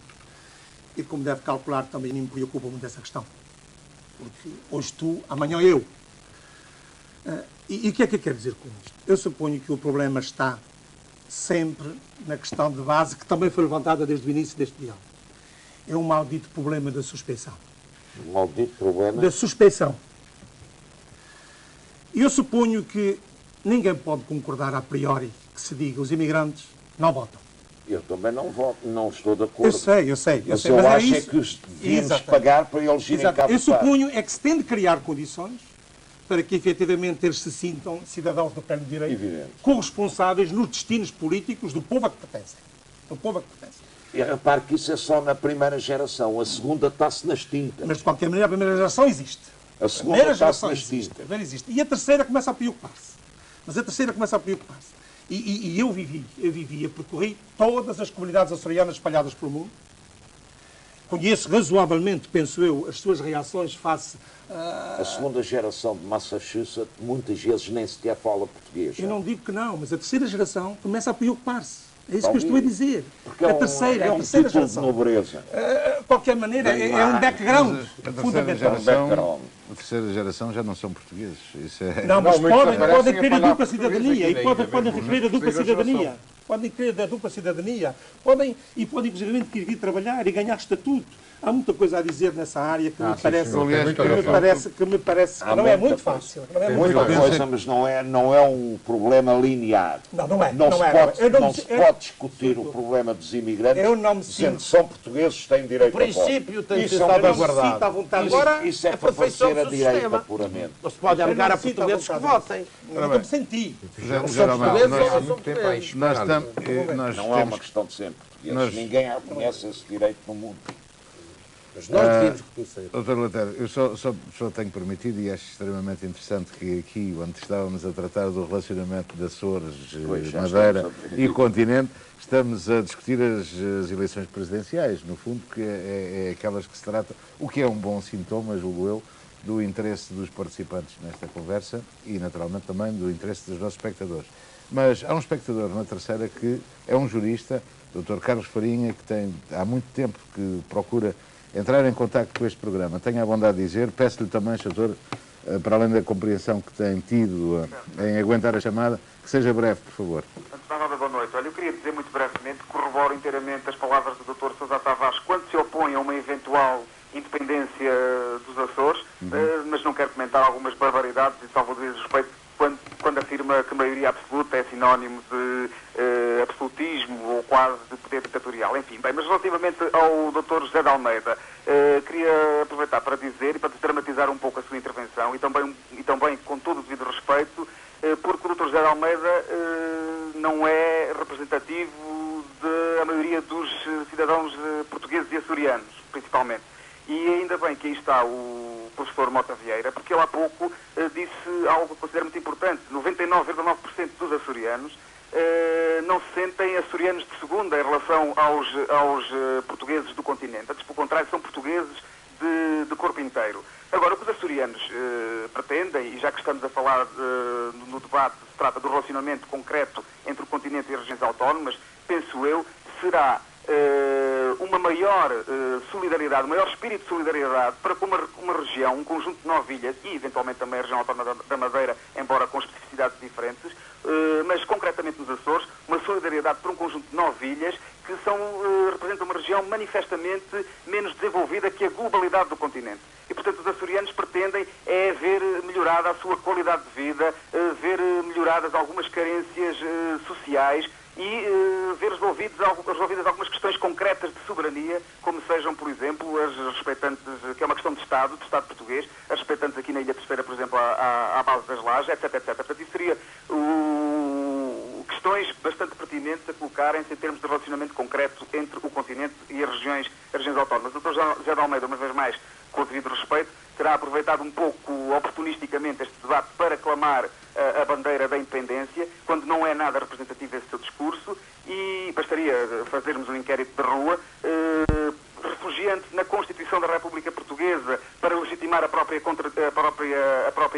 e como deve calcular, também me preocupa muito essa questão. Porque hoje tu, amanhã eu. E o que é que eu quero dizer com isto? Eu suponho que o problema está sempre na questão de base, que também foi levantada desde o início deste diálogo. É um maldito problema da suspeição. Um maldito problema? Da suspeição. E eu suponho que ninguém pode concordar a priori que se diga os imigrantes não votam. Eu também não voto, não estou de acordo. Eu sei. Mas eu acho que os devíamos pagar para eles irem cá votar. Eu suponho é que se tem de criar condições para que efetivamente eles se sintam cidadãos do pleno direito, evidente, corresponsáveis nos destinos políticos do povo a que pertencem. Do povo a que pertencem. E repare que isso é só na primeira geração, a segunda está-se nas tintas. Mas de qualquer maneira a primeira geração existe. A segunda está-se nas tintas. A primeira existe. E a terceira começa a preocupar-se. Mas a terceira começa a preocupar-se. E eu percorri todas as comunidades açorianas espalhadas pelo mundo. Conheço razoavelmente, penso eu, as suas reações face a segunda geração de Massachusetts muitas vezes nem sequer fala português. Eu não digo que não, mas a terceira geração começa a preocupar-se. É isso que eu estou a dizer. Porque a terceira geração. De nobreza. De qualquer maneira, é um background fundamental. A terceira geração já não são portugueses. Isso é... Não, mas podem querer a dupla cidadania e podem requerer a dupla cidadania. podem querer da dupla cidadania, podem inclusive vir trabalhar e ganhar estatuto. Há muita coisa a dizer nessa área que me parece que não é muito fácil. Muita coisa, mas não é um problema linear. Não é. Não se pode discutir o problema dos imigrantes dizendo que são portugueses, têm direito a voto. O princípio tem que ser salvaguardado. Isso é para favorecer a direita puramente. Não se pode alegar a portugueses que votem. Não me senti. Não é uma questão de ser portugueses. Ninguém reconhece esse direito no mundo. Mas nós devíamos reconhecer. Dr. Letério, eu só tenho permitido, e acho extremamente interessante que aqui, onde estávamos a tratar do relacionamento de Açores, Madeira e continente, estamos a discutir as eleições presidenciais, no fundo, que é aquelas que se trata, o que é um bom sintoma, julgo eu, do interesse dos participantes nesta conversa e, naturalmente, também do interesse dos nossos espectadores. Mas há um espectador na terceira que é um jurista, Dr. Carlos Farinha, que tem há muito tempo que procura entrar em contacto com este programa. Tenho a bondade de dizer, peço-lhe também, Sr. para além da compreensão que tem tido em aguentar a chamada, que seja breve, por favor. Antes de nada, boa noite. Olha, eu queria dizer muito brevemente, corroboro inteiramente as palavras do Dr. Sousa Tavares quando se opõe a uma eventual independência dos Açores, mas não quero comentar algumas barbaridades e só vou dizer respeito quando afirma que a maioria absoluta é sinónimo de absolutismo ou quase de poder ditatorial. Enfim, bem, mas relativamente ao Dr. José de Almeida, queria aproveitar para dizer e para desdramatizar um pouco a sua intervenção e também com todo o devido respeito, porque o Dr. José de Almeida não é representativo da maioria dos cidadãos portugueses e açorianos, principalmente. E ainda bem que aí está o professor Mota Vieira, porque ele há pouco disse algo que eu considero muito importante. 99,9% dos açorianos não se sentem açorianos de segunda em relação aos portugueses do continente. Antes, pelo contrário, são portugueses de corpo inteiro. Agora, o que os açorianos pretendem, e já que estamos a falar no debate, se trata do relacionamento concreto entre o continente e as regiões autónomas, penso eu, será uma maior solidariedade, um maior espírito de solidariedade para com uma região, um conjunto de 9 ilhas e eventualmente também a região autónoma da Madeira, embora com especificidades diferentes, mas concretamente nos Açores, uma solidariedade para um conjunto de 9 ilhas que representam uma região manifestamente menos desenvolvida que a globalidade do continente. E, portanto, os açorianos pretendem ver melhorada a sua qualidade de vida, ver melhoradas algumas carências sociais e ver resolvidas algumas questões concretas de soberania, como sejam, por exemplo, as respeitantes, que é uma questão de Estado português, as respeitantes aqui na Ilha Terceira, por exemplo, à base das lajes, etc. Portanto, isso seria questões bastante pertinentes a colocarem-se em termos de relacionamento concreto entre o continente e as regiões autónomas. O Dr. José de Almeida, uma vez mais, com o devido respeito, terá aproveitado um pouco oportunisticamente este debate para clamar a bandeira da independência, quando não é nada representativo esse seu discurso, e bastaria fazermos um inquérito de rua, refugiante na Constituição da República Portuguesa para legitimar a própria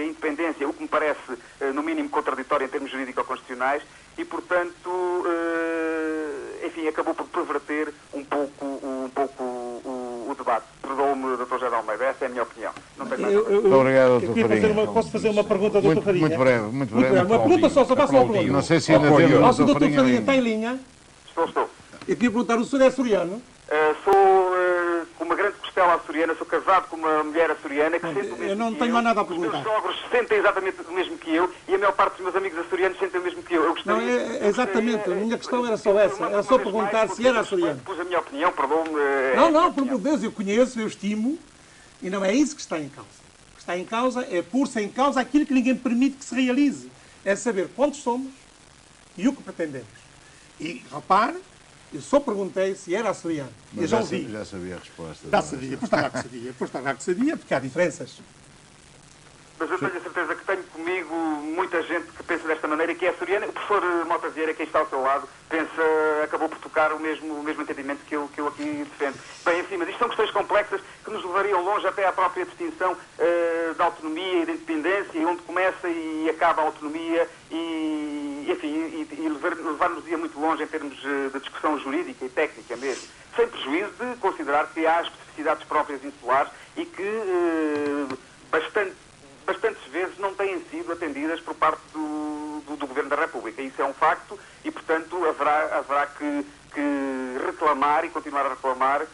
independência, o que me parece, no mínimo, contraditório em termos jurídico-constitucionais, e, portanto, enfim, acabou por perverter um pouco o debate. Perdoe-me, Dr. José de Almeida, essa é a minha opinião. Não tenho mais Obrigado, Dr. Farinha. Posso fazer uma pergunta ao Dr. Farinha? Muito breve. Uma pergunta só faço uma pergunta. Não sei se ainda temos o Dr. Farinha está em linha. Estou. Eu queria perguntar, o senhor é açoriano? Sou com uma grande costela açoriana, sou casado com uma mulher açoriana que sente o mesmo que eu. Eu não tenho mais nada a perguntar. Os meus sogros sentem exatamente o mesmo que eu e a maior parte dos meus amigos açorianos sentem o mesmo que eu. Não, exatamente. A minha questão era só essa. Era só perguntar se era açoriano. Pus a minha opinião, perdoe-me. Não, por meu Deus, eu conheço, eu estimo, e não é isso que está em causa. O que está em causa é pôr-se em causa aquilo que ninguém permite que se realize. É saber quantos somos e o que pretendemos. E, repare, eu só perguntei se era açoriano. Eu já ouvi. Já sabia a resposta. Já sabia, pois está que sabia, porque há diferenças. Mas eu tenho a certeza que tenho comigo muita gente que pensa desta maneira e que é açoriana. O professor Mota Vieira, que está ao seu lado, acabou por tocar o mesmo entendimento que eu aqui defendo. Bem, enfim, mas isto são questões complexas que nos levariam longe até à própria distinção da autonomia e da independência, e onde começa e acaba a autonomia, e levar-nos-ia muito longe em termos de discussão jurídica e técnica mesmo, sem prejuízo de considerar que há especificidades próprias insulares e que bastantes vezes não têm sido atendidas por parte do do Governo da República. Isso é um facto e, portanto, haverá que reclamar e continuar a reclamar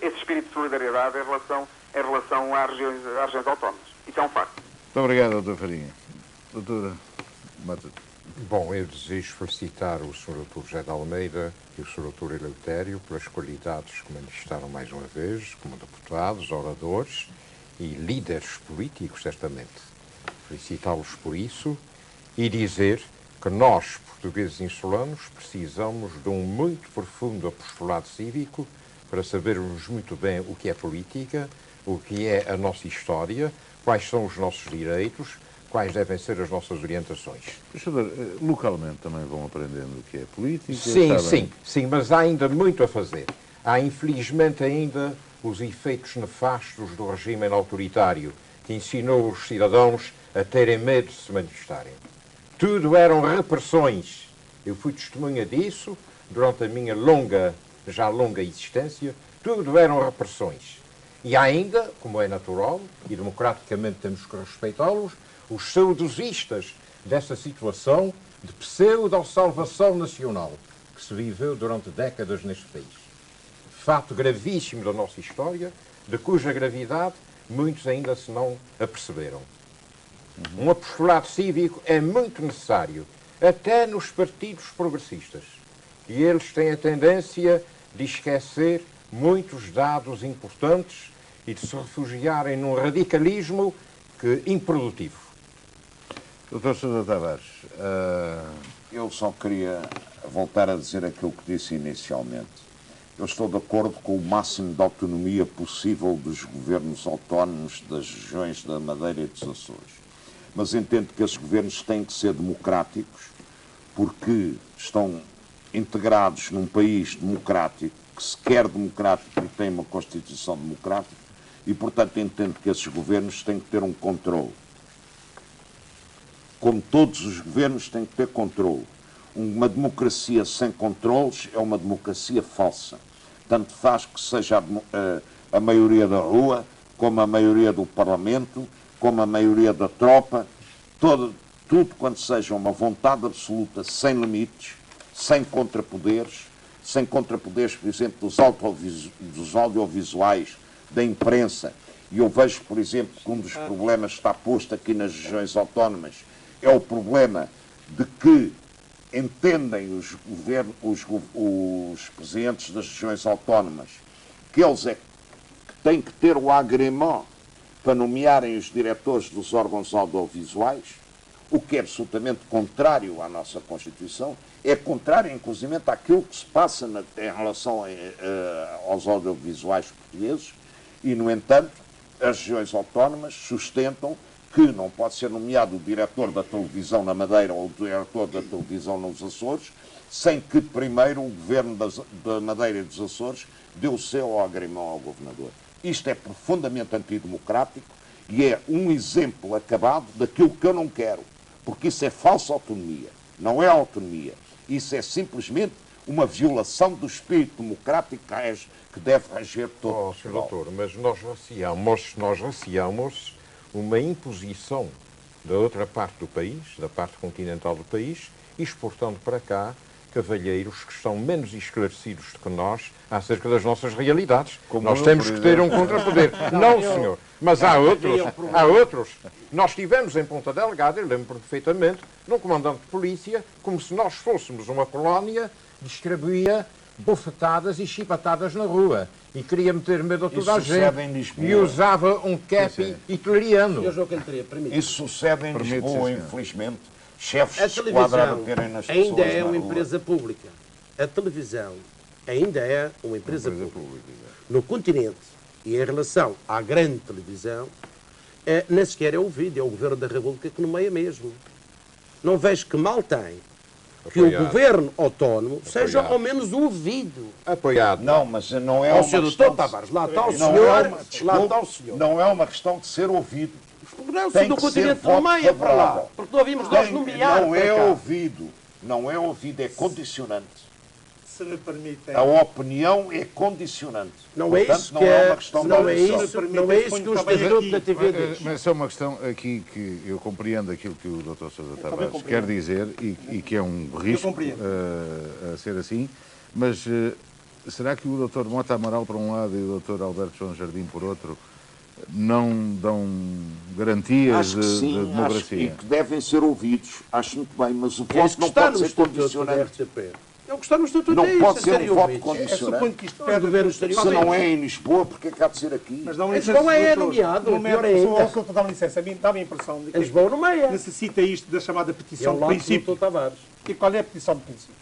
esse espírito de solidariedade em relação às regiões autónomas. Isso é um facto. Muito obrigado, Dr. Farinha. Doutora Mata. Bom, eu desejo felicitar o Sr. Dr. José de Almeida e o Sr. Dr. Eleutério pelas qualidades que manifestaram mais uma vez como deputados, oradores e líderes políticos, certamente. Felicitá-los por isso e dizer que nós, portugueses insulanos, precisamos de um muito profundo apostolado cívico para sabermos muito bem o que é política, o que é a nossa história, quais são os nossos direitos, quais devem ser as nossas orientações. Professor, localmente também vão aprendendo o que é política? Sim, mas há ainda muito a fazer. Há, infelizmente, ainda os efeitos nefastos do regime autoritário que ensinou os cidadãos a terem medo de se manifestarem. Tudo eram repressões. Eu fui testemunha disso durante a minha já longa existência. Tudo eram repressões. E há ainda, como é natural, e democraticamente temos que respeitá-los, os saudosistas dessa situação de pseudo-salvação nacional que se viveu durante décadas neste país. Fato gravíssimo da nossa história, de cuja gravidade muitos ainda se não aperceberam. Um apostolado cívico é muito necessário, até nos partidos progressistas. E eles têm a tendência de esquecer muitos dados importantes e de se refugiarem num radicalismo improdutivo. Dr. Sousa Tavares, Eu só queria voltar a dizer aquilo que disse inicialmente. Eu estou de acordo com o máximo de autonomia possível dos governos autónomos das regiões da Madeira e dos Açores. Mas entendo que esses governos têm que ser democráticos, porque estão integrados num país democrático, que se quer democrático e tem uma Constituição democrática, e, portanto, entendo que esses governos têm que ter um controle. Como todos os governos têm que ter controle. Uma democracia sem controles é uma democracia falsa. Tanto faz que seja a maioria da rua, como a maioria do Parlamento, como a maioria da tropa, tudo quando seja uma vontade absoluta, sem limites, sem contrapoderes, por exemplo, dos audiovisuais, da imprensa. E eu vejo, por exemplo, que um dos problemas que está posto aqui nas regiões autónomas é o problema de que entendem os presidentes das regiões autónomas que eles é que têm que ter o agrément para nomearem os diretores dos órgãos audiovisuais, o que é absolutamente contrário à nossa Constituição, é contrário, inclusive, àquilo que se passa em relação aos audiovisuais portugueses, e, no entanto, as regiões autónomas sustentam que não pode ser nomeado o diretor da televisão na Madeira ou o diretor da televisão nos Açores, sem que primeiro o governo da Madeira e dos Açores dê o seu agrément ao governador. Isto é profundamente antidemocrático e é um exemplo acabado daquilo que eu não quero, porque isso é falsa autonomia, não é autonomia. Isso é simplesmente uma violação do espírito democrático que deve reger todo o Sr. Doutor, mas nós receamos uma imposição da outra parte do país, da parte continental do país, exportando para cá cavalheiros que estão menos esclarecidos do que nós acerca das nossas realidades. Nós temos que ter um contrapoder. Não, senhor. Mas há outros. Nós estivemos em Ponta Delgada, eu lembro perfeitamente, num comandante de polícia, como se nós fôssemos uma colónia, distribuía bofetadas e chibatadas na rua. E queria meter medo a toda a gente. E usava um cap hitleriano. Isso sucede em Lisboa, infelizmente. Chefes de esquadra a baterem nas pessoas ainda é uma empresa pública. A televisão ainda é uma empresa pública. No continente, e em relação à grande televisão, nem sequer é ouvido. É o Governo da República que nomeia mesmo. Não vejo que mal tem que o Governo autónomo seja ao menos ouvido. Apoiado. Não, mas não é uma questão... Tavares, lá está o senhor. Não é uma questão de ser ouvido. Não, se do continente nomeia para lá. Porque não ouvimos nós nomear. Não é ouvido. Não é ouvido, é condicionante. Se me permitem. A opinião é condicionante. Não é Portanto, isso não que é uma questão não de é opção. isso, não é isso que o Estatuto da TV diz. Mas é uma questão aqui que eu compreendo aquilo que o Dr. Sousa Tavares quer compreendo. dizer e que é um risco compreendo. a ser assim, mas será que o Dr. Mota Amaral por um lado e o Dr. Alberto João Jardim por outro não dão garantias Acho que sim, de acho democracia? que devem ser ouvidos, acho muito bem, mas o É isso voto que não está pode no ser Estatuto da condicionante. RTP. É o que está no Estatuto, Não é isso, pode ser serem um voto ouvidos. condicionante. Suponho que isto O pede governo Se estaria não é em Lisboa, porque é que há de ser aqui? Mas não Em Lisboa é doutor, nomeado, não pior é, ainda. Só dá-me licença, a mim dá-me a impressão de Em Lisboa não que meia. necessita isto da chamada É petição o de lado do princípio. Dr. Tavares. E qual é a petição de princípio?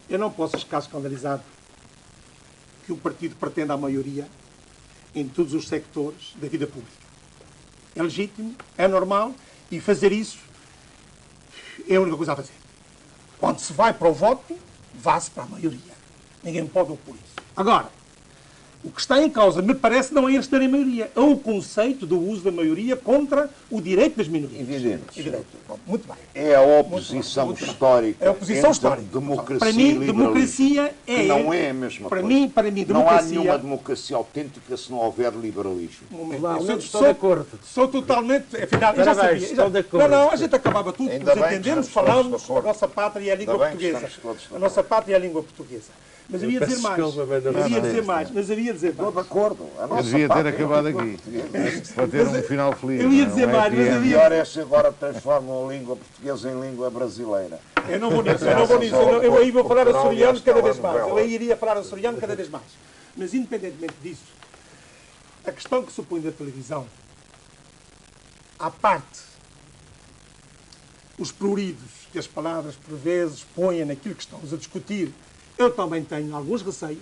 Eu não posso ficar escandalizado que o partido pretenda a maioria em todos os sectores da vida pública. É legítimo, é normal, e fazer isso é a única coisa a fazer. Quando se vai para o voto, vá-se para a maioria. Ninguém pode opor isso. Agora, o que está em causa, me parece, não é eles terem maioria. É o conceito do uso da maioria contra o direito das minorias. Evidente. Bom, muito bem. É a oposição Muito bem. histórica É a oposição entre histórica. democracia Para e mim, liberalismo. democracia é... Que não é a mesma para coisa. mim, Não há democracia... nenhuma democracia autêntica se não houver liberalismo. Lá, Eu estou de acordo. Sou totalmente... Afinal, eu já Parabéns, sabia. estou de acordo. Não, a gente acabava tudo, Ainda nos bem que entendemos, estamos todos falamos, de acordo. a nossa pátria é a língua Ainda bem que portuguesa. estamos todos de A acordo. nossa pátria é a língua portuguesa. Mas havia dizer peço mais. desculpa, mas não- Havia não, dizer mais. Mas havia dizer Estou mais. de acordo. A Eu nossa devia ter pátria é acabado a língua aqui, portuguesa. para ter um final feliz. eu ia não dizer é? mais, mas Que é- O havia- pior é se agora transformam a língua portuguesa em língua brasileira. Eu não vou nisso, eu aí vou falar açoriano cada vez mais. Eu aí iria falar açoriano cada vez mais. Mas independentemente disso, a questão que se põe da televisão, à parte os pruridos que as palavras por vezes põem naquilo que estamos a discutir, eu também tenho alguns receios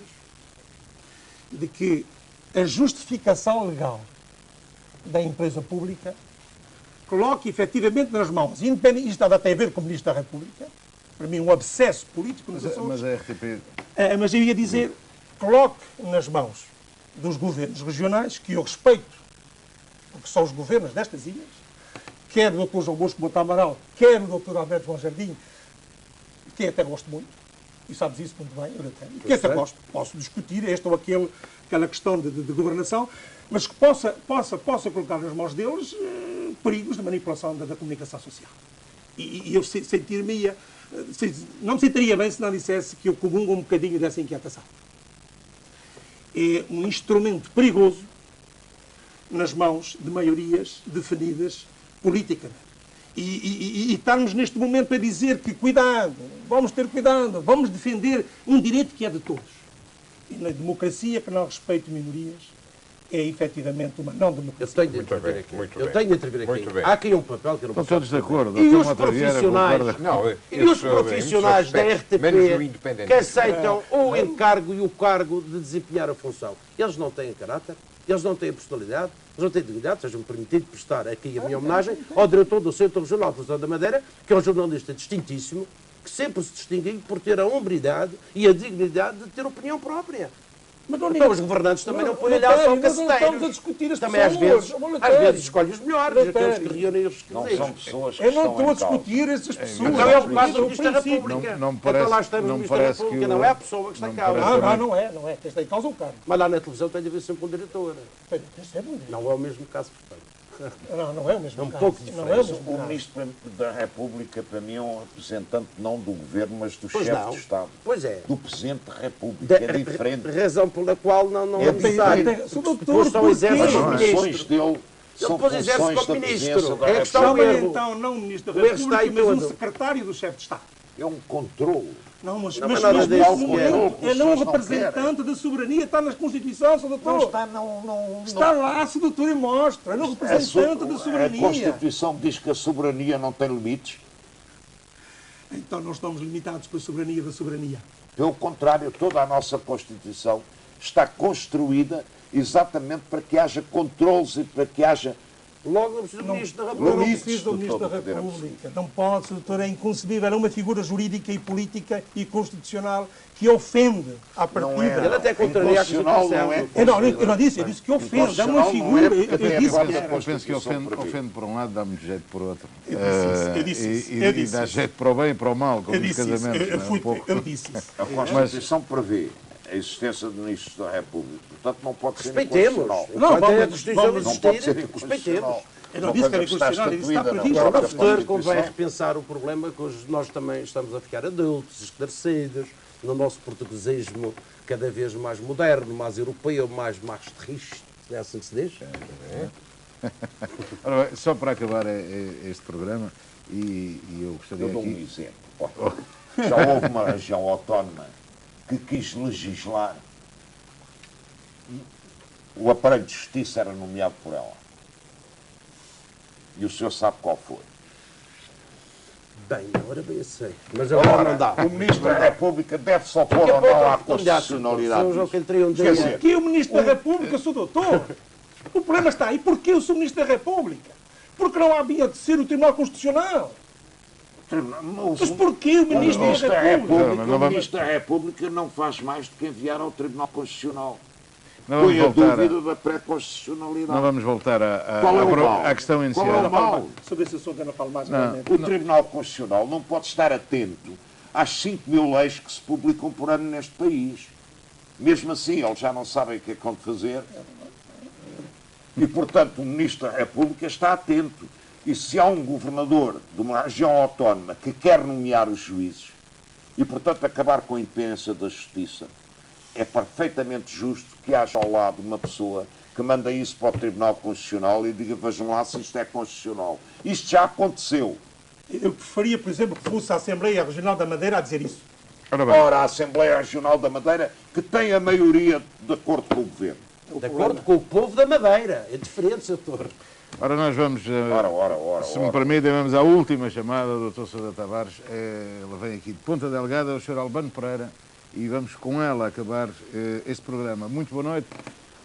de que a justificação legal da empresa pública coloque efetivamente nas mãos, independente, isto nada tem a ver com o Ministro da República, para mim um abscesso político nos Açores, Mas a RTP... mas eu ia dizer, coloque nas mãos dos governos regionais, que eu respeito, porque são os governos destas ilhas, quer o Dr. João Bosco Mota Amaral, quer o Dr. Alberto João Jardim, que até gosto muito, e sabes isso muito bem, eu até, que até gosto, posso discutir este ou aquela questão de governação, mas que possa colocar nas mãos deles perigos de manipulação da comunicação social. E eu sentir-me, não me sentiria bem se não dissesse que eu comungo um bocadinho dessa inquietação. É um instrumento perigoso nas mãos de maiorias definidas politicamente. E estarmos neste momento a dizer que cuidado, vamos ter cuidado, vamos defender um direito que é de todos. E na democracia que não respeita minorias é efetivamente uma não democracia. Eu tenho de intervir aqui. muito Eu bem. tenho de intervir aqui. Muito bem. Há aqui um papel que eu não Estão posso todos de acordo. E Dr. os Mota Vieira profissionais, concorda. Não, e os profissionais da menos o RTP independente. que aceitam o encargo e o cargo de desempenhar a função. Eles não têm caráter, eles não têm personalidade, eles não têm dignidade, sejam-me permitido prestar aqui a minha homenagem ao diretor do Centro Regional de Televisão da Madeira, que é um jornalista distintíssimo, que sempre se distinguiu por ter a hombridade e a dignidade de ter opinião própria. Mas não Então os governantes também não põem olhar só nós não estamos a caceteiros. discutir as Também às vezes, pessoas. às vezes escolhem os melhores, Letério. aqueles que reúnem os Não requisitos. são pessoas que Eu não estão estou a em causa. discutir essas pessoas. Então é o caso do o Ministro da princípio. República. Não me Então parece- lá está no não me Ministro da parece que República, o- não é a pessoa que está não em me causa. parece- Não é. Quem está em causa é o cargo. Mas lá na televisão tem de haver sempre um diretor. Não é o mesmo caso, portanto. Não é o mesmo É um caso. pouco Não é o diferente. mesmo O caso. Ministro da República, para mim, é um representante não do Governo, mas do Pois chefe não. de Estado. Pois é. Do Presidente da República. É diferente. Razão pela qual não é É necessário. diferente. Sou doutor, Depois só exerce As porquê? como funções ministro. dele são depois exerce funções como da ministro. Presidência da É a questão República. Chama-lhe erro. então não o Ministro da O erro está República, aí mas um todo. secretário do chefe de Estado. É um controle. Não, mas Não mas é nada neste disso, momento que as é não pessoas não representante da soberania, está na Constituição, Sr. Doutor. Não está, não. Está lá, Sr. Doutor, e mostra. É não representante da A soberania. Constituição diz que a soberania não tem limites. Então não estamos limitados pela soberania da soberania. Pelo contrário, toda a nossa Constituição está construída exatamente para que haja controles e para que haja Logo não precisa do Ministro da República. Não precisa do Ministro da República. Não pode, Sr. Doutor, é inconcebível. É uma figura jurídica e política e constitucional que ofende à partida. Ele até contraria a Constituição. Eu não disse, eu disse que ofende. É uma figura. Eu disse que era. Eu penso que ofende por um lado, dá muito jeito por outro. Eu disse isso. E dá jeito para o bem e para o mal, como nos casamentos. Eu disse isso. A Constituição prevê a existência de ministros da República. Portanto, não pode ser Respeitemos. inconstitucional. Não, a Constituição Não pode ser existir, inconstitucional. respeitemos. Eu não disse que era inconstitucional, eu disse que está previsto. Agora, no futuro, convém repensar o problema que hoje nós também estamos a ficar adultos, esclarecidos, no nosso portuguesismo cada vez mais moderno, mais europeu, mais maastricht, é assim que se diz? Ora bem, só para acabar este programa, e eu gostaria Eu dou um aqui... exemplo. Já houve uma região autónoma que quis legislar. O aparelho de justiça era nomeado por ela. E o senhor sabe qual foi? Bem, agora bem sei. Mas agora não dá. O Ministro da República deve só pôr ou não à constitucionalidade. Porquê o Ministro da República, Sr. Doutor? O problema está aí. Porquê eu sou Ministro da República? Porque não havia de ser o Tribunal Constitucional. Mas porquê o Ministro da República? O Ministro da República não faz mais do que enviar ao Tribunal Constitucional. Não vamos Põe a voltar dúvida da pré-constitucionalidade. Não vamos voltar à questão inicial. Qual é o mal? Sobre esse assunto, Ana Paula, mais O Tribunal Constitucional não pode estar atento às 5.000 leis que se publicam por ano neste país. Mesmo assim, eles já não sabem o que é que vão fazer. E, portanto, o Ministro da República está atento. E se há um governador de uma região autónoma que quer nomear os juízes e, portanto, acabar com a independência da justiça, é perfeitamente justo que haja ao lado uma pessoa que manda isso para o Tribunal Constitucional e diga, vejam lá se isto é constitucional. Isto já aconteceu. Eu preferia, por exemplo, que fosse a Assembleia Regional da Madeira a dizer isso. Ora, a Assembleia Regional da Madeira, que tem a maioria de acordo com o Governo. De acordo com o povo da Madeira. É diferente, Sr. Doutor. Ora, nós vamos, se me permitem, vamos à última chamada do Dr. Sousa Tavares. Ela vem aqui de Ponta Delgada, o Sr. Albano Pereira, e vamos com ela acabar este programa. Muito boa noite.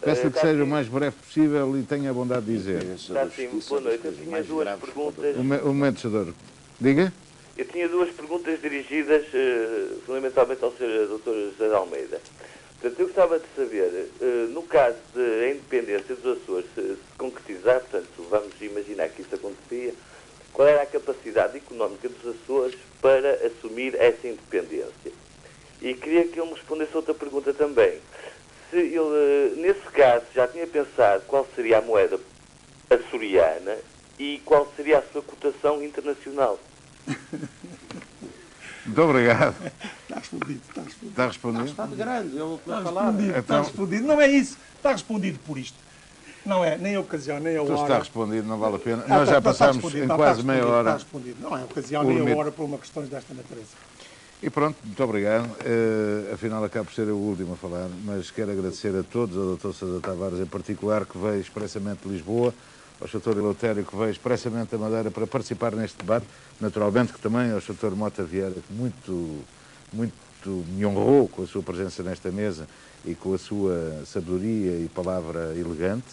Peço-lhe que seja o mais breve possível e tenha a bondade de dizer. Está sim, boa noite. Eu tinha duas perguntas. Um momento, senador. Diga. Eu tinha duas perguntas dirigidas fundamentalmente ao Sr. Dr. José de Almeida. Portanto, eu gostava de saber, no caso da independência dos Açores se concretizar, portanto, vamos imaginar que isso acontecia, qual era a capacidade económica dos Açores para assumir essa independência? E queria que ele me respondesse outra pergunta também. Se ele, nesse caso, já tinha pensado qual seria a moeda açoriana e qual seria a sua cotação internacional? Muito obrigado. Está respondido. Está respondido? Está de grande, eu Está respondido, está respondido. Não é isso. Está respondido por isto. Não é nem a ocasião, nem a hora. Está respondido, não vale a pena. Nós já passámos em quase meia hora. Está respondido. Não é a ocasião, nem a hora para uma questão desta natureza. E pronto, muito obrigado. Afinal, acabo por ser o último a falar, mas quero agradecer a todos, ao Dr. Sousa Tavares em particular, que veio expressamente de Lisboa, ao Dr. Eleutério, que veio expressamente da Madeira para participar neste debate, naturalmente que também ao Dr. Mota Vieira, que muito me honrou com a sua presença nesta mesa e com a sua sabedoria e palavra elegante,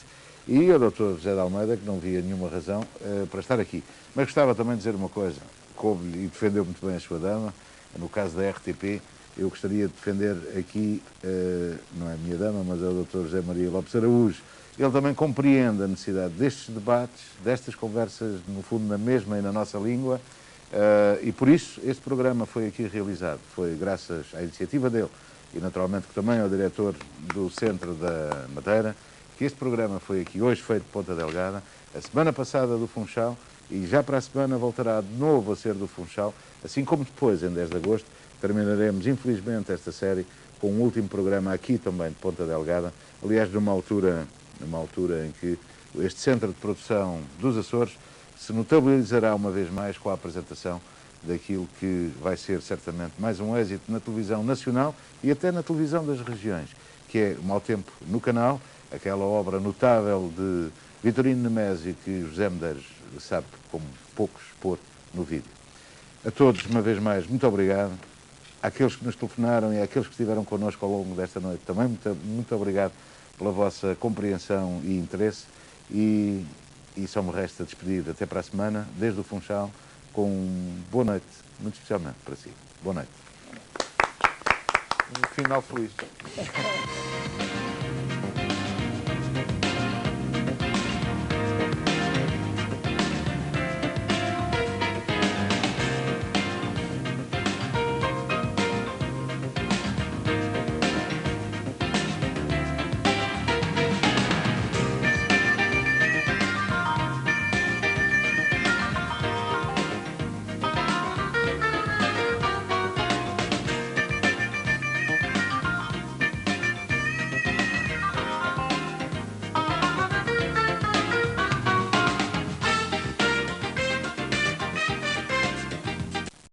e ao Dr. José de Almeida, que não via nenhuma razão para estar aqui. Mas gostava também de dizer uma coisa, coube-lhe e defendeu muito bem a sua dama. No caso da RTP, eu gostaria de defender aqui, não é a minha dama, mas é o Dr. José Maria Lopes Araújo. Ele também compreende a necessidade destes debates, destas conversas, no fundo, na mesma e na nossa língua, e por isso este programa foi aqui realizado. Foi graças à iniciativa dele e, naturalmente, também ao diretor do Centro da Madeira, que este programa foi aqui hoje feito de Ponta Delgada, a semana passada do Funchal, e já para a semana voltará de novo a ser do Funchal, assim como depois, em 10 de agosto, terminaremos, infelizmente, esta série com um último programa aqui também de Ponta Delgada, aliás, numa altura em que este centro de produção dos Açores se notabilizará uma vez mais com a apresentação daquilo que vai ser certamente mais um êxito na televisão nacional e até na televisão das regiões, que é o Mau Tempo no Canal, aquela obra notável de Vitorino Nemésio que José Medeiros sabe como poucos pôr no vídeo. A todos, uma vez mais, muito obrigado. Àqueles que nos telefonaram e àqueles que estiveram connosco ao longo desta noite, também muito obrigado pela vossa compreensão e interesse. E e só me resta despedir até para a semana, desde o Funchal, com boa noite, muito especialmente para si. Boa noite. Um final feliz.